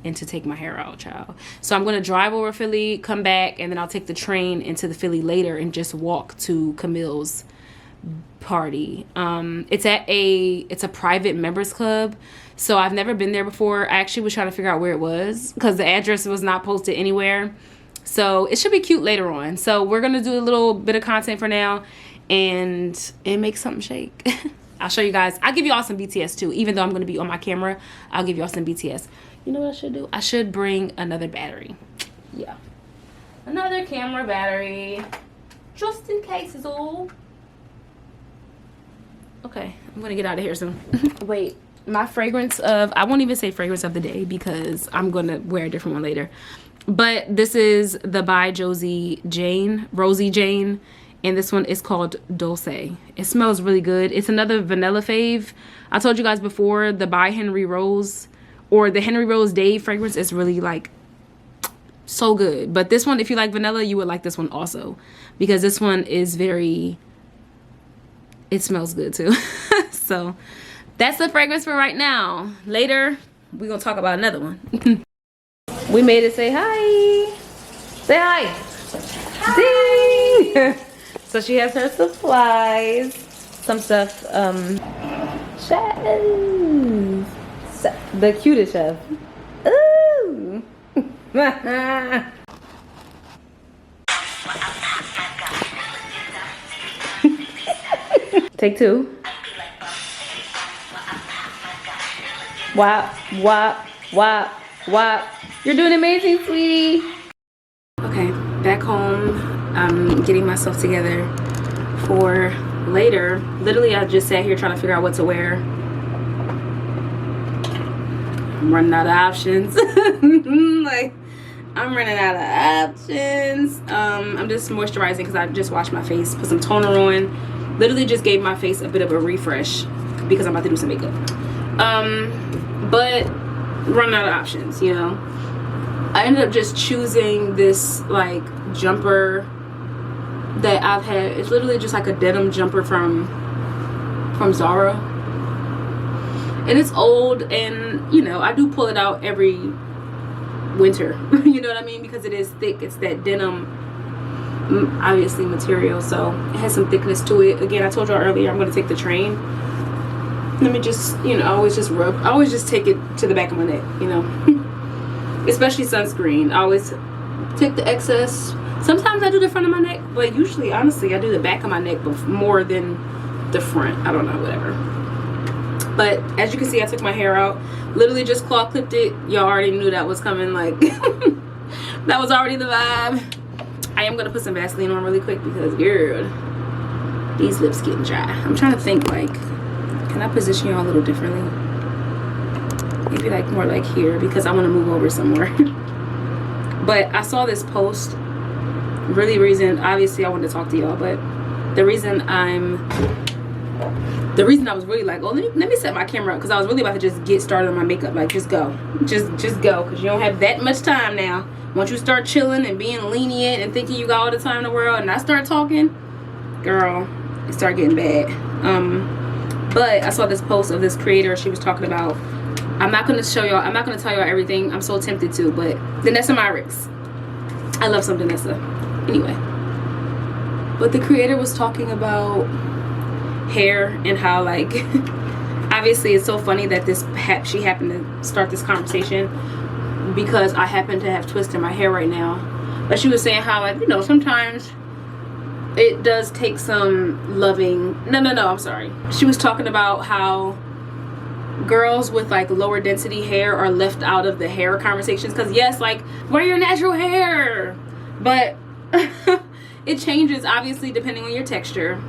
and to take my hair out, child. So I'm going to drive over Philly, come back, and then I'll take the train into the Philly later and just walk to Camille's party. It's a private members club. So I've never been there before. I actually was trying to figure out where it was because the address was not posted anywhere. So it should be cute later on. So we're going to do a little bit of content for now and make something shake. I'll show you guys. I'll give you all some BTS too. Even though I'm going to be on my camera, I'll give you all some BTS. You know what I should do? I should bring another battery. Yeah. Another camera battery. Just in case is all. Okay. I'm going to get out of here soon. Wait. My fragrance of, I won't even say fragrance of the day because I'm going to wear a different one later. But this is the by Rosie Jane. And this one is called Dulce. It smells really good. It's another vanilla fave. I told you guys before, the by Henry Rose or the Henry Rose Day fragrance is really like so good. But this one, if you like vanilla, you would like this one also. Because this one is very, it smells good too. So that's the fragrance for right now. Later, we're going to talk about another one. We made it. Say hi. Say hi. Hi. Ding. So she has her supplies. Some stuff. Chef. The cutest chef. Ooh. Take two. Wop, wop, wop, wop. You're doing amazing, sweetie. Okay, back home. I'm getting myself together for later. Literally, I just sat here trying to figure out what to wear. I'm running out of options. Like, I'm running out of options. I'm just moisturizing because I just washed my face, put some toner on. Literally just gave my face a bit of a refresh because I'm about to do some makeup. But running out of options, you know. I ended up just choosing this like jumper that I've had. It's literally just like a denim jumper from Zara. And it's old, and you know, I do pull it out every winter. You know what I mean? Because it is thick. It's that denim, obviously, material. So it has some thickness to it. Again, I told y'all earlier I'm going to take the train. Let me just, you know, I always just take it to the back of my neck, you know. Especially sunscreen. I always take the excess. Sometimes I do the front of my neck, but usually, honestly, I do the back of my neck more than the front. I don't know, whatever. But as you can see, I took my hair out. Literally just claw clipped it. Y'all already knew that was coming. Like, that was already the vibe. I am gonna put some Vaseline on really quick because, girl, these lips getting dry. I'm trying to think, like, can I position y'all a little differently? Maybe like more like here, because I want to move over somewhere. But I saw this post. Obviously I wanted to talk to y'all, but the reason I was really like, oh, let me set my camera up, because I was really about to just get started on my makeup. Like, just go, just go, because you don't have that much time now. Once you start chilling and being lenient and thinking you got all the time in the world, and I start talking, girl, it started getting bad. But I saw this post of this creator. She was talking about, I'm not gonna tell y'all everything. I'm so tempted to, but Danessa Myricks, I love some Danessa. Anyway, but the creator was talking about hair and how, like, obviously it's so funny that she happened to start this conversation because I happen to have twists in my hair right now. But she was saying how, like, you know, sometimes it does take some loving. No, I'm sorry. She was talking about how girls with like lower density hair are left out of the hair conversations, because yes, like, wear your natural hair, but it changes obviously depending on your texture.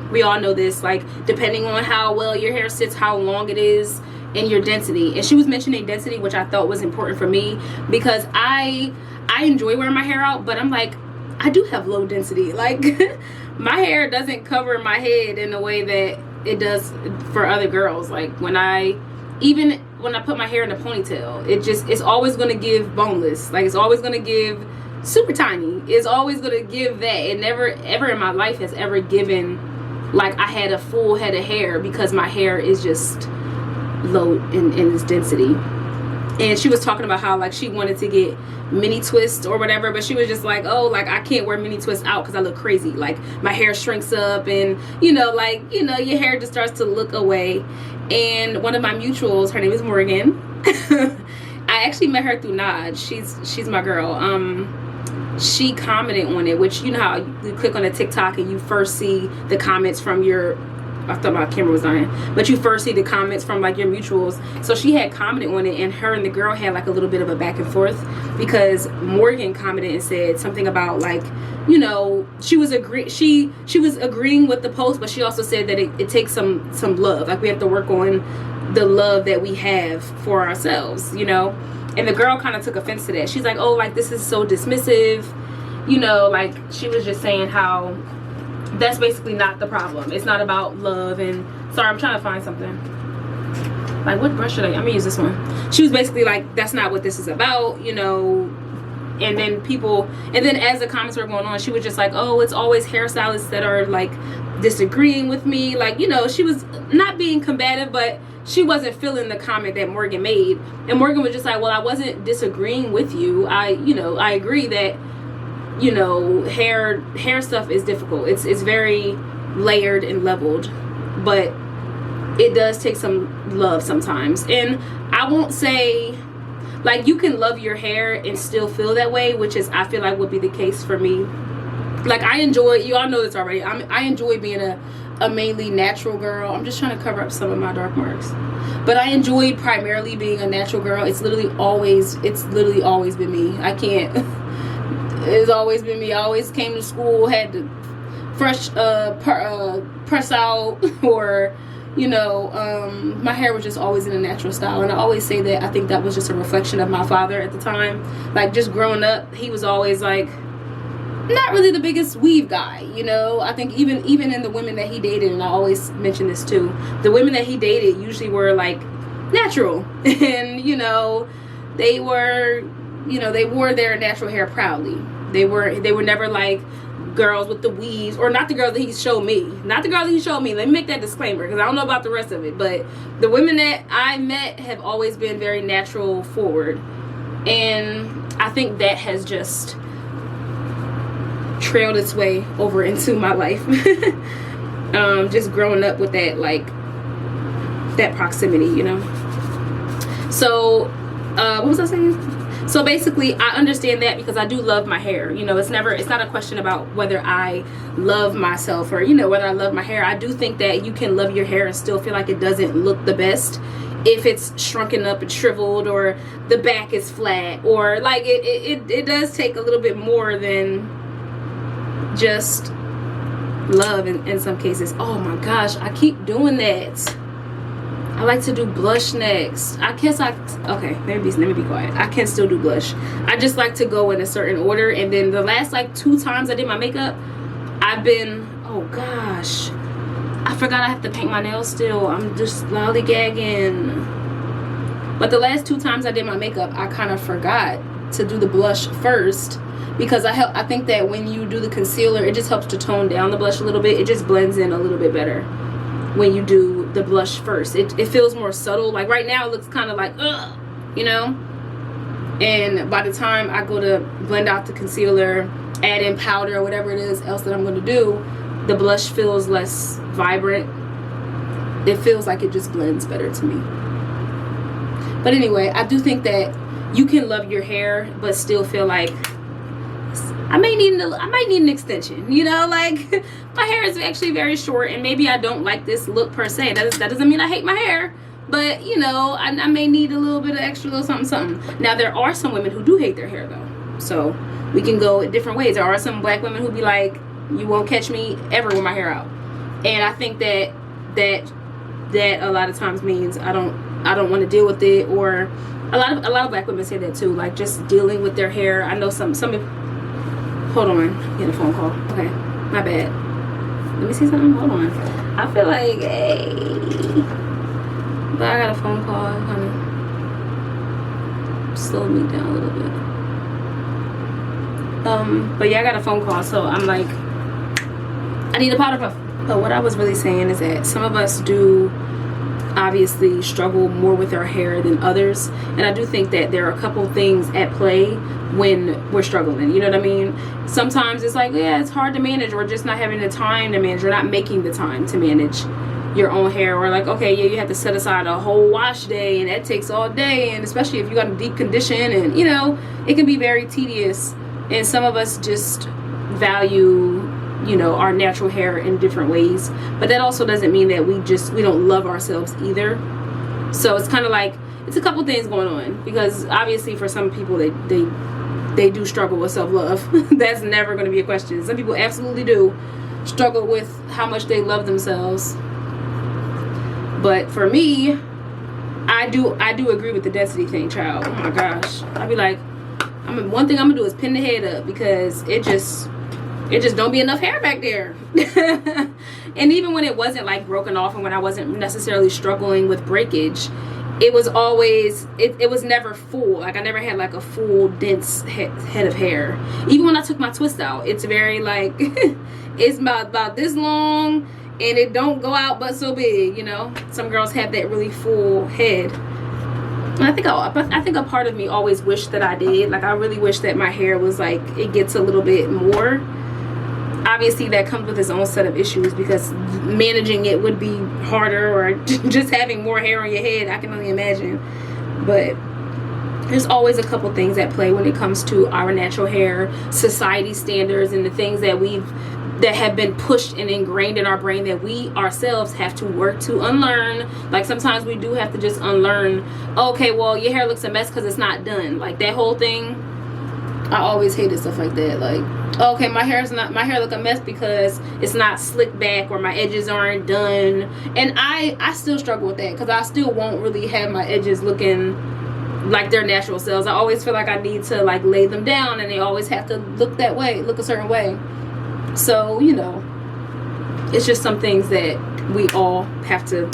We all know this, like, depending on how well your hair sits, how long it is, and your density. And she was mentioning density, which I thought was important for me, because I enjoy wearing my hair out, but I'm like, I do have low density. Like, my hair doesn't cover my head in the way that it does for other girls. Like, even when I put my hair in a ponytail, it's always going to give boneless. Like, it's always going to give super tiny. It's always going to give that. It never ever in my life has ever given like I had a full head of hair, because my hair is just low in its density. And she was talking about how, like, she wanted to get mini twists or whatever, but she was just like, oh, like, I can't wear mini twists out because I look crazy. Like, my hair shrinks up, and, you know, like, you know, your hair just starts to look away. And one of my mutuals, her name is Morgann. I actually met her through Naj. She's my girl. She commented on it, which, you know how you click on a TikTok and you first see the comments from your, I thought my camera was on, but you first see the comments from like your mutuals. So she had commented on it, and her and the girl had like a little bit of a back and forth, because Morgann commented and said something about, like, you know, she was agreeing with the post, but she also said that it takes some love. Like, we have to work on the love that we have for ourselves, you know. And the girl kind of took offense to that. She's like, oh, like, this is so dismissive, you know. Like, she was just saying how that's basically not the problem. It's not about love. And sorry, I'm trying to find something. Like, what brush should I'm gonna use this one. She was basically like, that's not what this is about, you know. And then as the comments were going on, she was just like, oh, it's always hairstylists that are like disagreeing with me. Like, you know, she was not being combative, but she wasn't feeling the comment that Morgann made. And Morgann was just like, well, I wasn't disagreeing with you. I agree that, you know, hair stuff is difficult. It's very layered and leveled, but it does take some love sometimes. And I won't say, like, you can love your hair and still feel that way, which is, I feel like, would be the case for me. Like, I enjoy, you all know this already, I enjoy being a mainly natural girl. I'm just trying to cover up some of my dark marks, but I enjoy primarily being a natural girl. It's literally always been me. I can't it's always been me. I always came to school, had to press out, or, you know, my hair was just always in a natural style. And I always say that I think that was just a reflection of my father at the time. Like, just growing up, he was always like not really the biggest weave guy, you know. I think even in the women that he dated, and I always mention this too, the women that he dated usually were like natural, and, you know, they were, you know, they wore their natural hair proudly. They were never like girls with the weaves, or not the girl that he showed me. Let me make that disclaimer, because I don't know about the rest of it, but the women that I met have always been very natural forward, and I think that has just trailed its way over into my life. Just growing up with that, like, that proximity, you know. So what was I saying? So basically, I understand that, because I do love my hair. You know, it's not a question about whether I love myself or, you know, whether I love my hair. I do think that you can love your hair and still feel like it doesn't look the best if it's shrunken up and shriveled, or the back is flat, or like it does take a little bit more than just love in some cases. Oh my gosh, I keep doing that. I like to do blush next. Okay, let me be quiet. I can still do blush. I just like to go in a certain order, and then the last like 2 times I did my makeup, I've been, oh gosh, I forgot I have to paint my nails still. I'm just lollygagging. But the last 2 times I did my makeup, I kind of forgot to do the blush first, because I think that when you do the concealer, it just helps to tone down the blush a little bit. It just blends in a little bit better when you do the blush first. It feels more subtle. Like right now it looks kind of like, ugh, you know? And by the time I go to blend out the concealer, add in powder or whatever it is else that I'm going to do, the blush feels less vibrant. It feels like it just blends better to me. But anyway, I do think that you can love your hair but still feel like I might need an extension, you know? Like, my hair is actually very short, and maybe I don't like this look per se. That doesn't mean I hate my hair, but you know, I may need a little bit of extra little something. Now there are some women who do hate their hair though, so we can go different ways. There are some black women who be like, you won't catch me ever with my hair out, and I think that a lot of times means I don't want to deal with it. Or a lot of black women say that too, like just dealing with their hair. I know some hold on, I'm getting a phone call. Okay, my bad. Let me see something. Hold on. I feel like, hey, but I got a phone call. It kind of slowed me down a little bit. But yeah, I got a phone call, so I'm like, I need a powder puff. But what I was really saying is that some of us do obviously struggle more with our hair than others, and I do think that there are a couple things at play when we're struggling, you know what I mean? Sometimes it's like, yeah, it's hard to manage, or just not having the time to manage, or not making the time to manage your own hair, or like, okay, yeah, you have to set aside a whole wash day, and that takes all day, and especially if you got a deep condition, and you know, it can be very tedious. And some of us just value, you know, our natural hair in different ways, but that also doesn't mean that we don't love ourselves either. So it's kind of like, it's a couple things going on, because obviously for some people they do struggle with self-love. That's never going to be a question. Some people absolutely do struggle with how much they love themselves, but for me, I do agree with the density thing, child. Oh my gosh, I'd be like, one thing I'm gonna do is pin the head up, because it just don't be enough hair back there. And even when it wasn't like broken off, and when I wasn't necessarily struggling with breakage, it was always, it was never full. Like I never had like a full dense head of hair. Even when I took my twist out, it's very like it's about this long, and it don't go out but so big, you know. Some girls have that really full head, and I think a part of me always wished that I did. Like I really wish that my hair was like, it gets a little bit more. Obviously that comes with its own set of issues, because managing it would be harder, or just having more hair on your head, I can only imagine. But there's always a couple things at play when it comes to our natural hair, society standards, and the things that have been pushed and ingrained in our brain that we ourselves have to work to unlearn. Like sometimes we do have to just unlearn, okay, well, your hair looks a mess because it's not done. Like that whole thing, I always hated stuff like that. Like, okay, my hair look a mess because it's not slicked back, or my edges aren't done. And I still struggle with that, because I still won't really have my edges looking like their natural selves. I always feel like I need to like lay them down, and they always have to look that way, look a certain way. So, you know, it's just some things that we all have to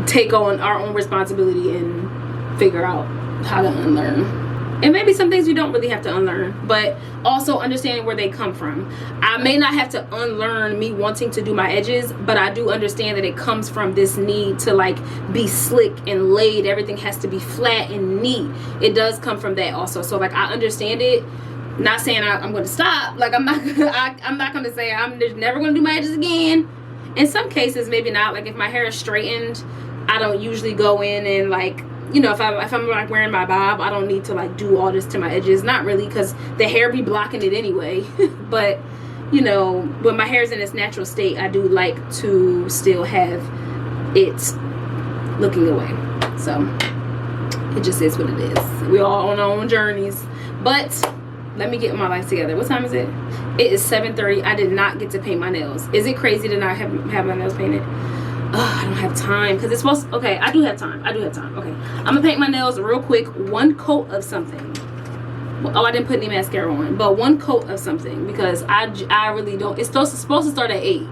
take on our own responsibility and figure out how to unlearn. And maybe some things you don't really have to unlearn, but also understanding where they come from. I may not have to unlearn me wanting to do my edges, but I do understand that it comes from this need to like be slick and laid. Everything has to be flat and neat. It does come from that also. So like I understand it. Not saying I'm going to stop. Like I'm not going to say I'm just never going to do my edges again. In some cases, maybe not. Like if my hair is straightened, I don't usually go in and like, you know, if I'm like wearing my bob, I don't need to like do all this to my edges. Not really, because the hair be blocking it anyway. But you know, when my hair is in its natural state, I do like to still have it looking away. So it just is what it is. We all on our own journeys. But let me get my life together. What time is it? It is 7:30. I did not get to paint my nails. Is it crazy to not have my nails painted? I don't have time because it's supposed to, okay, I do have time. Okay, I'm gonna paint my nails real quick. One coat of something. Oh, I didn't put any mascara on, but one coat of something because I really don't. It's supposed to start at 8.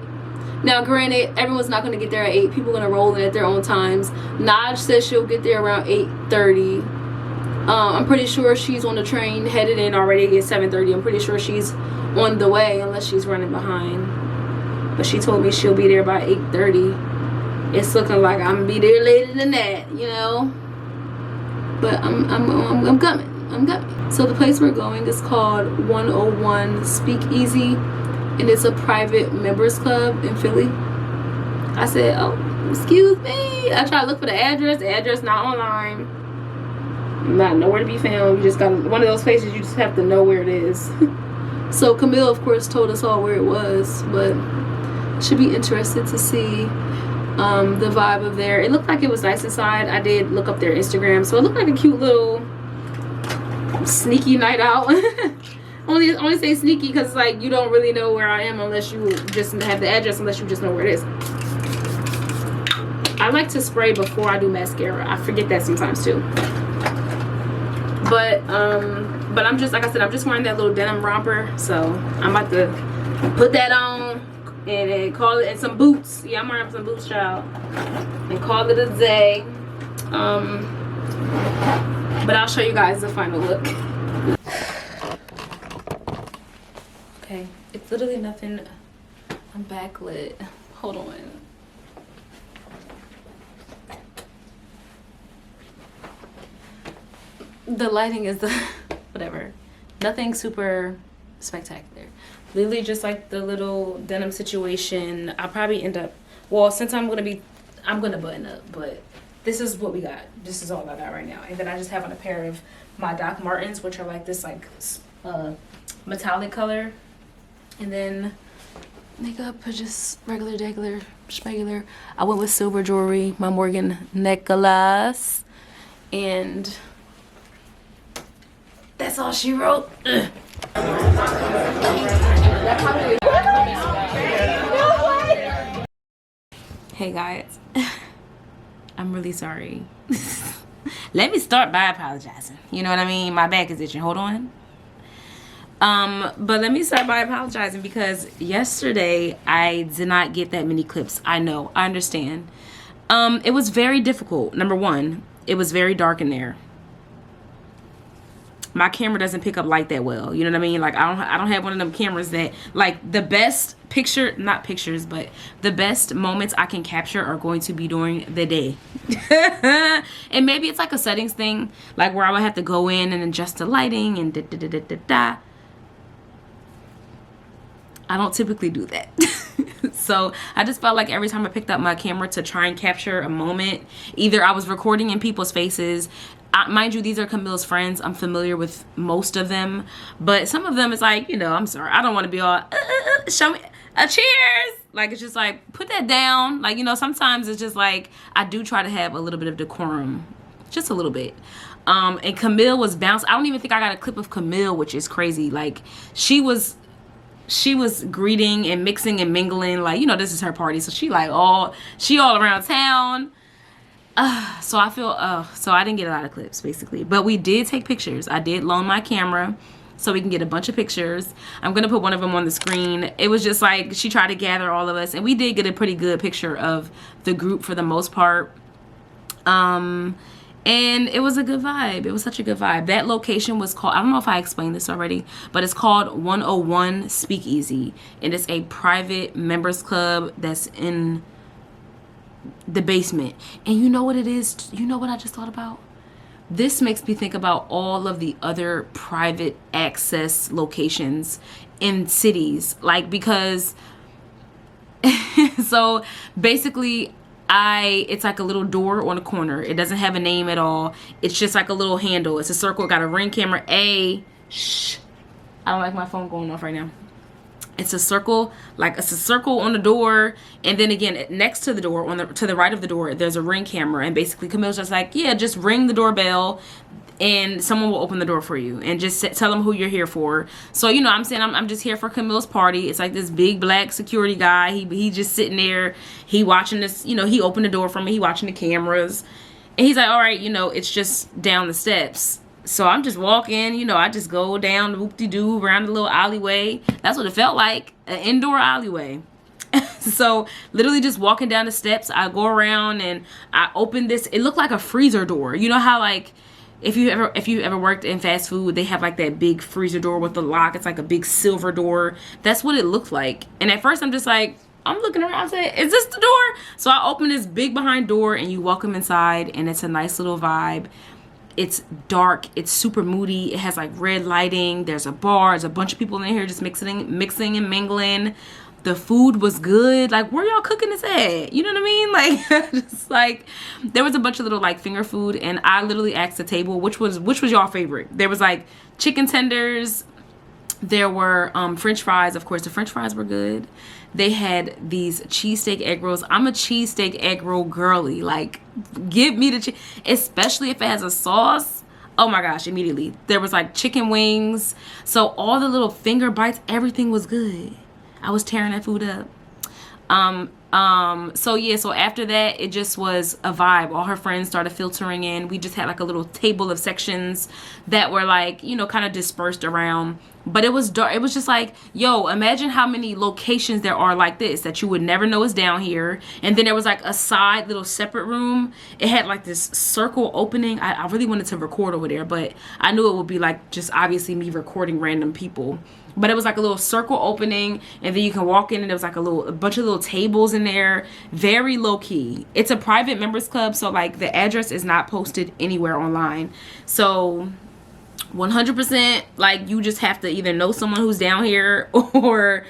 Now, granted, everyone's not gonna get there at 8. People are gonna roll in at their own times. Naj says she'll get there around 8:30. I'm pretty sure she's on the train headed in already at 7:30. I'm pretty sure she's on the way unless she's running behind. But she told me she'll be there by 8:30. It's looking like I'm gonna be there later than that, you know. But I'm coming. So the place we're going is called 101 Speakeasy, and it's a private members club in Philly. I said, oh, excuse me. I tried to look for the address. The address not online. Not nowhere to be found. You just got one of those places you just have to know where it is. So Camille, of course, told us all where it was, but should be interested to see the vibe of there. It looked like it was nice inside. I did look up their Instagram, so it looked like a cute little sneaky night out. only say sneaky because like you don't really know where I am unless you just have the address, unless you just know where it is. I like to spray before I do mascara. I forget that sometimes too. But I'm just, like I said, I'm just wearing that little denim romper, so I'm about to put that on and then call it, and some boots. Yeah, I'm wearing some boots, child, and call it a day. But I'll show you guys the final look. Okay, it's literally nothing. I'm backlit. Hold on. The lighting is the whatever. Nothing super spectacular. Literally just like the little denim situation. I'll probably end up, well, since I'm gonna button up, but this is what we got. This is all I got right now. And then I just have on a pair of my Doc Martens, which are like this like metallic color. And then makeup, just regular schmegular. I went with silver jewelry, my Morgann necklace, and that's all she wrote. Hey guys, I'm really sorry. Let me start by apologizing. You know what I mean? My back is itching. Hold on. But let me start by apologizing because yesterday I did not get that many clips. I know, I understand. It was very difficult. Number one, it was very dark in there. My camera doesn't pick up light that well. You know what I mean? Like I don't have one of them cameras that like the best picture, not pictures, but the best moments I can capture are going to be during the day. And maybe it's like a settings thing, like where I would have to go in and adjust the lighting and da. I don't typically do that. So I just felt like every time I picked up my camera to try and capture a moment, either I was recording in people's faces. Mind you, these are Camille's friends. I'm familiar with most of them, but some of them is like, you know, I'm sorry, I don't want to be all show me a cheers. Like, it's just like, put that down. Like, you know, sometimes it's just like I do try to have a little bit of decorum, just a little bit. And Camille was bouncing. I don't even think I got a clip of Camille, which is crazy. Like she was greeting and mixing and mingling, like, you know, this is her party, so she all around town. So I feel so I didn't get a lot of clips basically, but we did take pictures. I did loan my camera so we can get a bunch of pictures. I'm gonna put one of them on the screen. It was just like she tried to gather all of us, and we did get a pretty good picture of the group for the most part. And it was a good vibe. It was such a good vibe. That location was called, I don't know if I explained this already, but it's called 101 Speakeasy. And it's a private members club that's in the basement. And you know what it is? You know what I just thought about? This makes me think about all of the other private access locations in cities. Like, because, so basically, it's like a little door on a corner. It doesn't have a name at all. It's just like a little handle. It's a circle. Got a Ring camera. Shh. I don't like my phone going off right now. It's a circle. Like, it's a circle on the door, and then again next to the door, to the right of the door, there's a Ring camera. And basically Camille's just like, yeah, just ring the doorbell, and someone will open the door for you and just tell them who you're here for. So, you know, I'm saying I'm just here for Camille's party. It's like this big black security guy. He just sitting there. He watching this, you know, he opened the door for me. He watching the cameras. And he's like, all right, you know, it's just down the steps. So I'm just walking, you know, I just go down the whoop-de-doo around the little alleyway. That's what it felt like, an indoor alleyway. So literally just walking down the steps, I go around and I open this. It looked like a freezer door. You know how, like, if you ever worked in fast food, they have like that big freezer door with the lock. It's like a big silver door. That's what it looked like. And at first I'm just like, I'm looking around saying, is this the door? So I open this big behind door and you welcome inside, and it's a nice little vibe. It's dark. It's super moody. It has like red lighting. There's a bar. There's a bunch of people in here just mixing and mingling. The food was good. Like, where y'all cooking this at? You know what I mean? Like, just like, there was a bunch of little like finger food, and I literally asked the table, which was y'all favorite? There was like chicken tenders. There were French fries. Of course, the French fries were good. They had these cheesesteak egg rolls. I'm a cheesesteak egg roll girly. Like, give me the cheese, especially if it has a sauce. Oh my gosh, immediately. There was like chicken wings. So all the little finger bites, everything was good. I was tearing that food up. So yeah, so after that, it just was a vibe. All her friends started filtering in. We just had like a little table of sections that were like, you know, kind of dispersed around. But it was dark. It was just like, yo, imagine how many locations there are like this that you would never know is down here. And then there was like a side little separate room. It had like this circle opening. I really wanted to record over there, but I knew it would be like just obviously me recording random people. But it was like a little circle opening, and then you can walk in, and there was like a bunch of little tables in there. Very low key. It's a private members club, so like the address is not posted anywhere online. So 100% like you just have to either know someone who's down here or,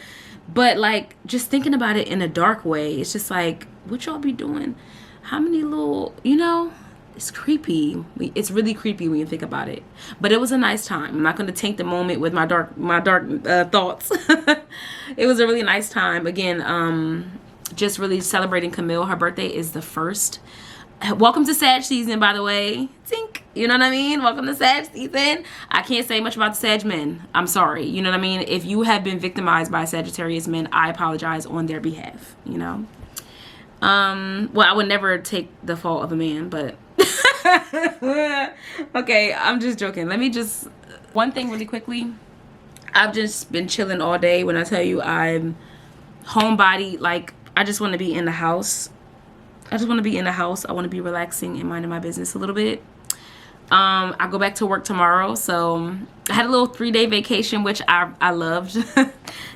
but like just thinking about it in a dark way, it's just like, what y'all be doing? How many little, you know? It's creepy. It's really creepy when you think about it. But it was a nice time. I'm not going to taint the moment with my dark thoughts. It was a really nice time. Again, just really celebrating Camille. Her birthday is the 1st. Welcome to Sag season, by the way. Tink. You know what I mean? Welcome to Sag season. I can't say much about the Sag men. I'm sorry. You know what I mean? If you have been victimized by Sagittarius men, I apologize on their behalf. You know? Well, I would never take the fault of a man, but okay, I'm just joking. Let me just, one thing really quickly. I've just been chilling all day. When I tell you I'm homebody, like I just want to be in the house. I just want to be in the house. I want to be relaxing and minding my business a little bit. I go back to work tomorrow, so I had a little 3-day vacation, which I loved.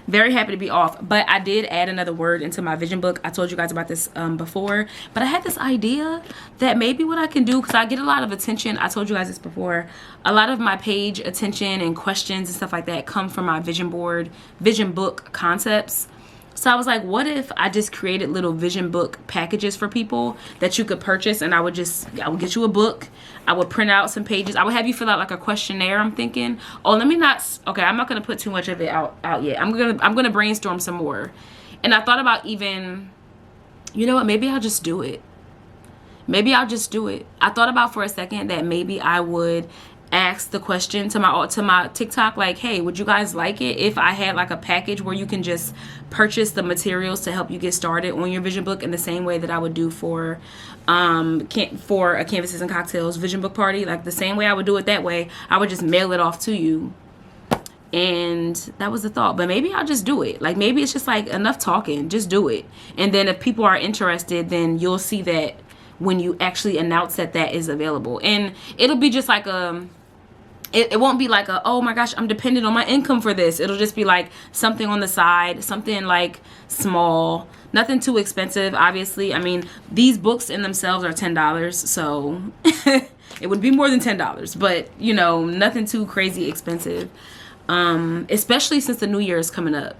Very happy to be off, but I did add another word into my vision book. I told you guys about this before, but I had this idea that maybe what I can do, because I get a lot of attention. I told you guys this before. A lot of my page attention and questions and stuff like that come from my vision book concepts. So I was like, what if I just created little vision book packages for people that you could purchase, and I would get you a book. I would print out some pages. I would have you fill out like a questionnaire. I'm thinking, I'm not going to put too much of it out yet. I'm going to brainstorm some more. And I thought about even, you know what, maybe I'll just do it. I thought about for a second that maybe I would ask the question to my TikTok, like, hey, would you guys like it if I had like a package where you can just purchase the materials to help you get started on your vision book in the same way that I would do for a Canvases and Cocktails vision book party. Like the same way I would do it that way, I would just mail it off to you. And that was the thought. But maybe I'll just do it. Like maybe it's just like enough talking, just do it. And then if people are interested, then you'll see that when you actually announce that is available. And it'll be just like it won't be like oh my gosh, I'm dependent on my income for this. It'll just be like something on the side, something like small, nothing too expensive. Obviously, I mean, these books in themselves are $10, so it would be more than $10, but you know, nothing too crazy expensive, especially since the new year is coming up.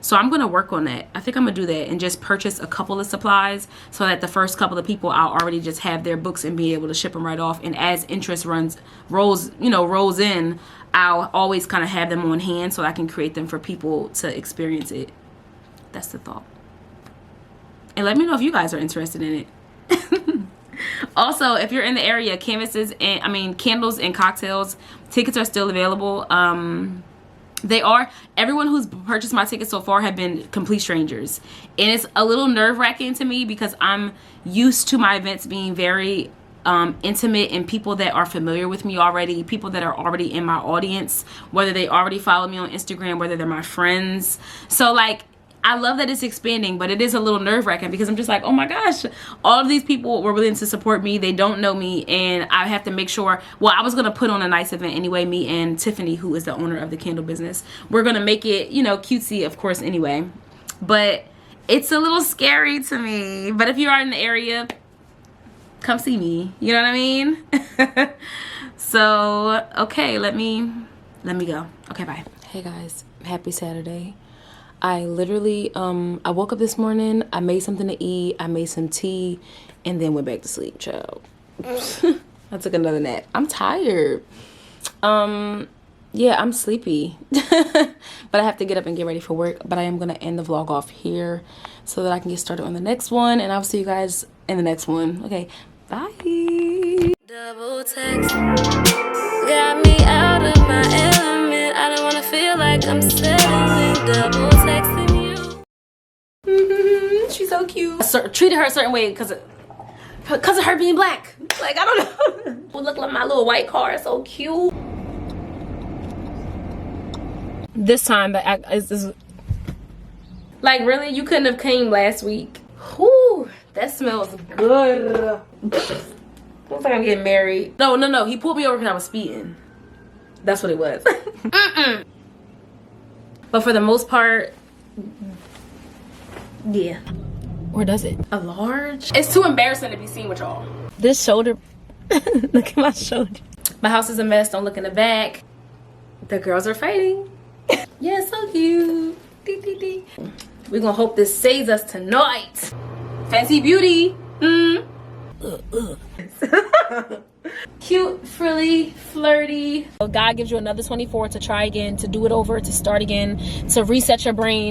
So I'm going to work on that. I think I'm going to do that and just purchase a couple of supplies so that the first couple of people, I'll already just have their books and be able to ship them right off. And as interest rolls in, I'll always kind of have them on hand so I can create them for people to experience it. That's the thought. And let me know if you guys are interested in it. Also, if you're in the area, canvases and candles and cocktails, tickets are still available. Everyone who's purchased my tickets so far have been complete strangers, and it's a little nerve-wracking to me because I'm used to my events being very intimate and people that are familiar with me already, people that are already in my audience, whether they already follow me on Instagram, whether they're my friends. So like, I love that it's expanding, but it is a little nerve-wracking because I'm just like, oh my gosh, all of these people were willing to support me. They don't know me, and I have to make sure, well, I was going to put on a nice event anyway, me and Tiffany, who is the owner of the candle business. We're going to make it, you know, cutesy, of course, anyway. But it's a little scary to me. But if you are in the area, come see me. You know what I mean? So, okay, let me go. Okay, bye. Hey guys, happy Saturday. I literally, I woke up this morning, I made something to eat, I made some tea, and then went back to sleep, child. I took another nap. I'm tired. Yeah, I'm sleepy. But I have to get up and get ready for work. But I am going to end the vlog off here so that I can get started on the next one. And I'll see you guys in the next one. Okay, bye. Double text got me out of my element. I don't want to feel like I'm settling. Double texting you. She's so cute. I treated her a certain way because of her being black. Like, I don't know. Well, look like my little white car is so cute. This time the act is like, really, you couldn't have came last week. Whew, that smells good. Looks like I'm getting married. No, he pulled me over because I was speeding. That's what it was. But for the most part, yeah. Or does it? A large? It's too embarrassing to be seen with y'all. This shoulder, look at my shoulder. My house is a mess, don't look in the back. The girls are fighting. Yeah, so cute. We're gonna hope this saves us tonight. Fancy beauty. Cute, frilly, flirty. God gives you another 24 to try again, to do it over, to start again, to reset your brain.